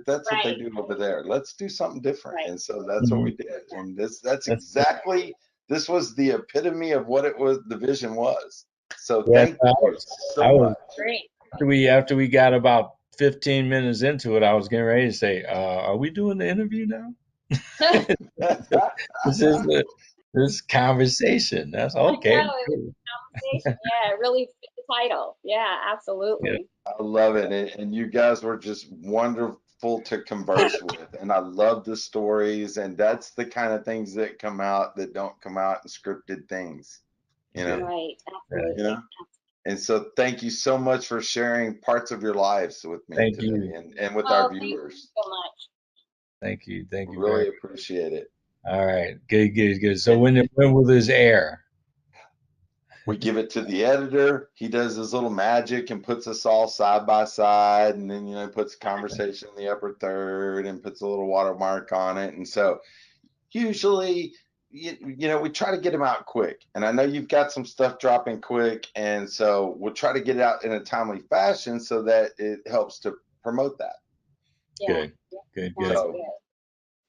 [SPEAKER 2] That's what they
[SPEAKER 4] Right.
[SPEAKER 2] do over there. Let's do something different.
[SPEAKER 4] Right.
[SPEAKER 2] And so that's what
[SPEAKER 3] Mhm.
[SPEAKER 2] we did. And that's
[SPEAKER 3] That's
[SPEAKER 2] exactly this was the epitome of what it was the vision was. So
[SPEAKER 3] yeah.
[SPEAKER 2] thank you
[SPEAKER 3] I
[SPEAKER 2] so
[SPEAKER 3] was
[SPEAKER 2] much.
[SPEAKER 4] Great.
[SPEAKER 3] after we got about 15 minutes into it, I was getting ready to say, "Are we doing the interview now?" This is this conversation. That's
[SPEAKER 4] I
[SPEAKER 3] okay.
[SPEAKER 4] know it was a conversation. Yeah, it really fit the title. Yeah,
[SPEAKER 3] Yeah.
[SPEAKER 4] absolutely.
[SPEAKER 2] I love it. And you guys were just wonderful to converse with. And I love the stories. And that's the kind of things that come out that don't come out in scripted things, you know?
[SPEAKER 3] Good.
[SPEAKER 4] Right,
[SPEAKER 3] Yeah.
[SPEAKER 2] You know?
[SPEAKER 4] absolutely.
[SPEAKER 2] And so thank you so much for sharing parts of your lives with me
[SPEAKER 3] Thank
[SPEAKER 2] today
[SPEAKER 3] you.
[SPEAKER 2] and with our
[SPEAKER 4] Oh, thank you
[SPEAKER 2] viewers.
[SPEAKER 4] so much.
[SPEAKER 3] Thank you. Thank you very
[SPEAKER 2] Really appreciate it.
[SPEAKER 3] All right. Good, good, good. So
[SPEAKER 2] And
[SPEAKER 3] when will this air?
[SPEAKER 2] we give it to the editor. He does his little magic and puts us all side by side, and then puts conversation in the upper third and puts a little watermark on it. And so usually, we try to get them out quick. And I know you've got some stuff dropping quick, and so we'll try to get it out in a timely fashion so that it helps to promote that.
[SPEAKER 4] Yeah,
[SPEAKER 3] Good, good,
[SPEAKER 4] sounds
[SPEAKER 3] good.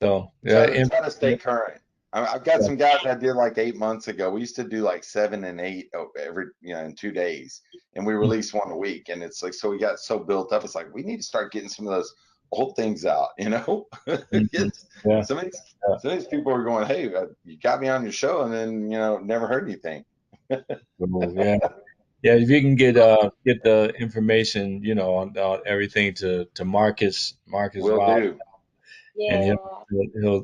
[SPEAKER 2] So
[SPEAKER 4] good.
[SPEAKER 3] So
[SPEAKER 2] try to stay current. I've got some guys I did like 8 months ago. We used to do like 7 and 8 every, in 2 days, and we released one a week. And it's like, so we got so built up. It's like we need to start getting some of those old things out.
[SPEAKER 3] mhm. Yeah.
[SPEAKER 2] Some of these
[SPEAKER 3] Yeah.
[SPEAKER 2] some of these people are going, hey, you got me on your show, and then never heard anything.
[SPEAKER 3] Cool. Yeah. Yeah. If you can get the information, on everything to Marcus
[SPEAKER 2] Will
[SPEAKER 3] Wild,
[SPEAKER 2] do.
[SPEAKER 3] and
[SPEAKER 4] Yeah.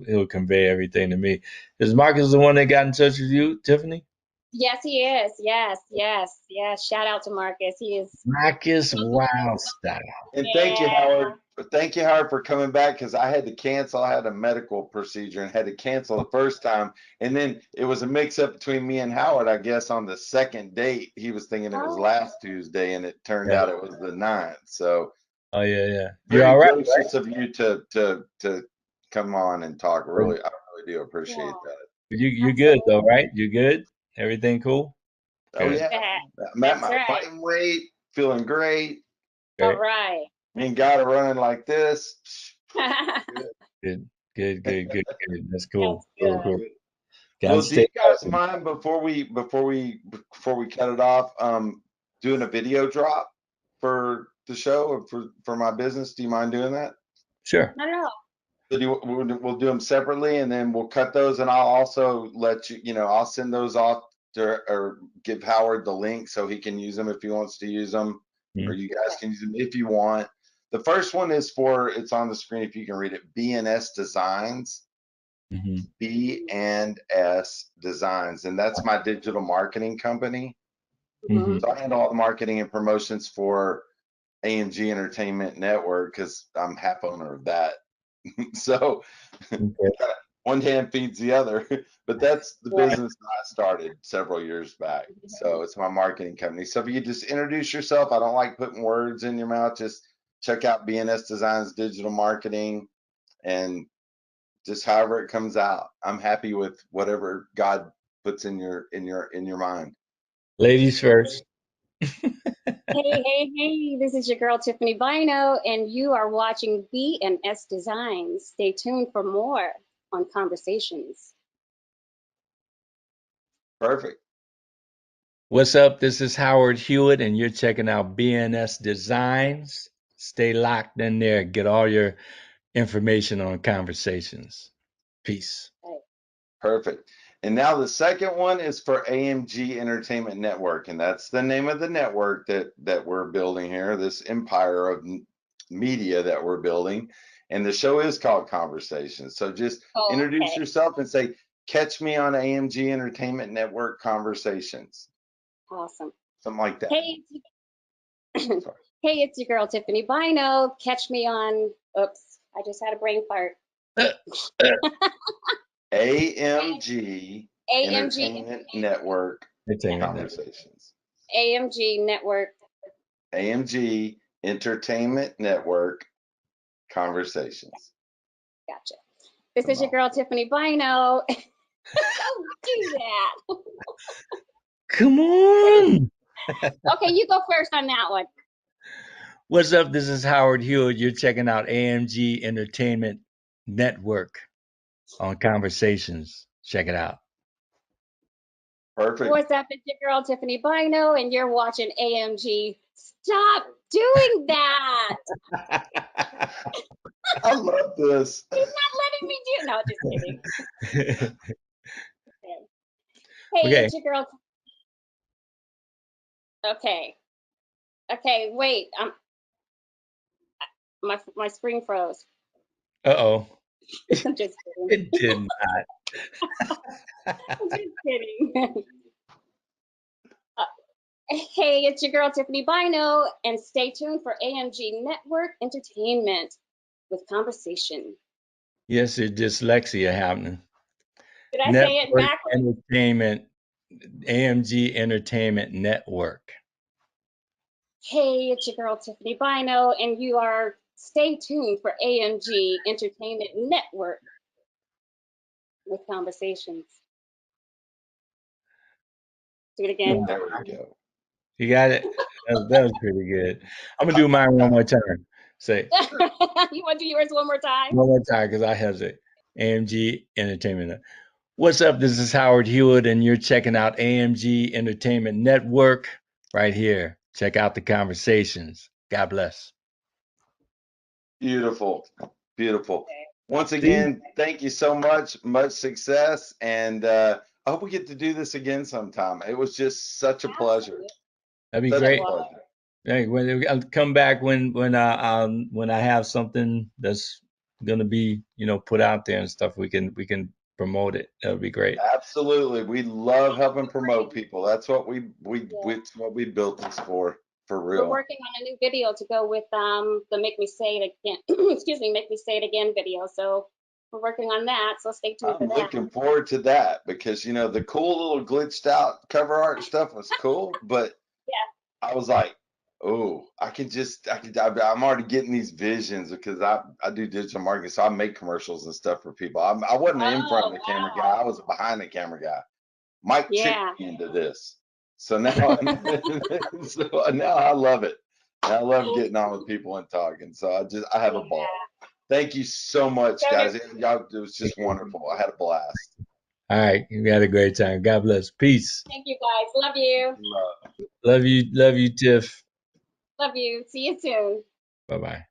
[SPEAKER 3] he'll convey everything to me. Is Marcus the one that got in touch with you, Tiffany?
[SPEAKER 4] Yes, he is. Yes, yes, yes. Shout out to Marcus. He is.
[SPEAKER 3] Marcus Wild Style.
[SPEAKER 2] And thank you,
[SPEAKER 4] Yeah.
[SPEAKER 2] Howard. Thank you, Howard, for coming back because I had to cancel. I had a medical procedure and had to cancel the first time. And then it was a mix up between me and Howard, I guess, on the second date. He was thinking it was
[SPEAKER 4] Oh,
[SPEAKER 2] last Tuesday and it turned
[SPEAKER 3] Yeah.
[SPEAKER 2] out it was the 9th. So
[SPEAKER 3] Oh yeah, yeah. You
[SPEAKER 2] very
[SPEAKER 3] all right?
[SPEAKER 2] gracious of you to come on and talk. Really, I really do appreciate
[SPEAKER 4] yeah.
[SPEAKER 2] that.
[SPEAKER 3] You good though, right? You good? Everything cool?
[SPEAKER 2] Oh
[SPEAKER 3] Good.
[SPEAKER 2] yeah.
[SPEAKER 4] That-
[SPEAKER 2] I'm at
[SPEAKER 4] That's
[SPEAKER 2] my
[SPEAKER 4] right.
[SPEAKER 2] fighting weight, feeling great.
[SPEAKER 4] All
[SPEAKER 3] Great.
[SPEAKER 4] right.
[SPEAKER 2] Me and God are running like this.
[SPEAKER 3] Good. Good. That's cool.
[SPEAKER 4] That's good.
[SPEAKER 3] Cool.
[SPEAKER 2] Well,
[SPEAKER 3] Gotta
[SPEAKER 2] do you
[SPEAKER 3] stay
[SPEAKER 2] guys
[SPEAKER 3] healthy.
[SPEAKER 2] mind before we cut it off, doing a video drop for the show or for my business? Do you mind doing that?
[SPEAKER 3] Sure.
[SPEAKER 4] Not at all.
[SPEAKER 2] So we'll do them separately, and then we'll cut those, and I'll also let you, I'll send those off to or give Howard the link so he can use them if he wants to use them, or
[SPEAKER 3] Mhm.
[SPEAKER 2] you guys can use them if you want. The first one is it's on the screen if you can read it. BNS Designs.
[SPEAKER 3] Mhm.
[SPEAKER 2] B&S Designs, and that's my digital marketing company.
[SPEAKER 3] Mhm.
[SPEAKER 2] So I handle all the marketing and promotions for AMG Entertainment Network because I'm half owner of that. So
[SPEAKER 3] Okay.
[SPEAKER 2] one hand feeds the other, but that's the
[SPEAKER 4] Right.
[SPEAKER 2] business that I started several years back. So it's my marketing company. So if you just introduce yourself, I don't like putting words in your mouth. Just check out BNS Designs Digital Marketing and just however it comes out. I'm happy with whatever God puts in your mind.
[SPEAKER 3] Ladies first.
[SPEAKER 4] Hey, this is your girl Tiffany Bynoe, and you are watching B&S Designs. Stay tuned for more on Conversations.
[SPEAKER 2] Perfect.
[SPEAKER 3] What's up? This is Howard Hewett, and you're checking out BNS Designs. Stay locked in there. Get all your information on Conversations. Peace.
[SPEAKER 2] Perfect. And now the second one is for AMG Entertainment Network, and that's the name of the network that we're building here, this empire of media that we're building. And the show is called Conversations. So just
[SPEAKER 4] Oh,
[SPEAKER 2] introduce
[SPEAKER 4] okay.
[SPEAKER 2] yourself and say, "Catch me on AMG Entertainment Network Conversations."
[SPEAKER 4] Awesome.
[SPEAKER 2] Something like that.
[SPEAKER 4] Hey,
[SPEAKER 2] Sorry.
[SPEAKER 4] hey, it's your girl Tiffany Bynoe. Catch me on. Oops, I just had a brain fart.
[SPEAKER 2] AMG
[SPEAKER 4] AMG
[SPEAKER 2] Entertainment Network
[SPEAKER 3] Entertainment Network.
[SPEAKER 2] Conversations.
[SPEAKER 4] AMG Network.
[SPEAKER 2] AMG Entertainment Network Conversations.
[SPEAKER 4] Gotcha. This is your girl Tiffany Bynoe. Don't do that.
[SPEAKER 3] Come on.
[SPEAKER 4] Okay, you go first on that one.
[SPEAKER 3] What's up? This is Howard Hewett. You're checking out AMG Entertainment Network on Conversations. Check it out.
[SPEAKER 2] Perfect.
[SPEAKER 4] What's up? It's your girl Tiffany Bynoe, and you're watching AMG. Stop doing that.
[SPEAKER 2] I love this.
[SPEAKER 4] He's not letting me do. No, just kidding. Hey,
[SPEAKER 3] Okay.
[SPEAKER 4] it's your girl. Okay. Okay, wait. My screen froze.
[SPEAKER 3] Uh-oh.
[SPEAKER 4] I'm just kidding.
[SPEAKER 3] It did not.
[SPEAKER 4] I'm just kidding. Hey, it's your girl Tiffany Bynoe, and stay tuned for AMG Network Entertainment with Conversation.
[SPEAKER 3] Yes, it's dyslexia happening.
[SPEAKER 4] Did I say it
[SPEAKER 3] Network
[SPEAKER 4] backwards?
[SPEAKER 3] Entertainment, AMG Entertainment Network.
[SPEAKER 4] Hey, it's your girl Tiffany Bynoe, and you are stay tuned for AMG Entertainment Network with Conversations. Do it again.
[SPEAKER 2] There we go.
[SPEAKER 3] You got it? That was pretty good. I'm going to do mine one more time. Say
[SPEAKER 4] You want to do yours one more time?
[SPEAKER 3] one more time because I hesitate. AMG Entertainment. What's up? This is Howard Hewett, and you're checking out AMG Entertainment Network right here. Check out the Conversations. God bless.
[SPEAKER 2] Beautiful. Beautiful. Once
[SPEAKER 3] See?
[SPEAKER 2] again, thank you so much. Much success. And I hope we get to do this again sometime. It was just such a pleasure.
[SPEAKER 3] That'd be
[SPEAKER 2] Such
[SPEAKER 3] great.
[SPEAKER 2] a pleasure.
[SPEAKER 3] Hey, I'll come back when I have something that's gonna be put out there and stuff. We can promote it. That would be great.
[SPEAKER 2] Absolutely. We love helping promote people. That's what
[SPEAKER 4] Yeah.
[SPEAKER 2] it's what we built this for
[SPEAKER 4] We're
[SPEAKER 2] real.
[SPEAKER 4] working on a new video to go with the Make Me Say It Again, excuse me, Make Me Say It Again video. So we're working on that. So stay tuned
[SPEAKER 2] I'm
[SPEAKER 4] for that.
[SPEAKER 2] looking forward to that because the cool little glitched out cover art stuff was cool, but
[SPEAKER 4] Yeah.
[SPEAKER 2] I was like, oh, I'm already getting these visions because I do digital marketing, so I make commercials and stuff for people. I wasn't an in front of
[SPEAKER 4] Oh,
[SPEAKER 2] the camera
[SPEAKER 4] wow.
[SPEAKER 2] guy, I was a behind the camera guy. Mike tricked
[SPEAKER 4] Yeah.
[SPEAKER 2] me into this. So now, so now I love it. And I love getting on with people and talking. So I have a ball. Thank you so much,
[SPEAKER 4] So
[SPEAKER 2] guys. Y'all, it was just wonderful. I had a blast.
[SPEAKER 3] All right. You had a great time. God bless. Peace.
[SPEAKER 4] thank you guys. Love you.
[SPEAKER 2] Love.
[SPEAKER 3] Love you. Love you, Tiff.
[SPEAKER 4] Love you. See you soon.
[SPEAKER 3] Bye-bye.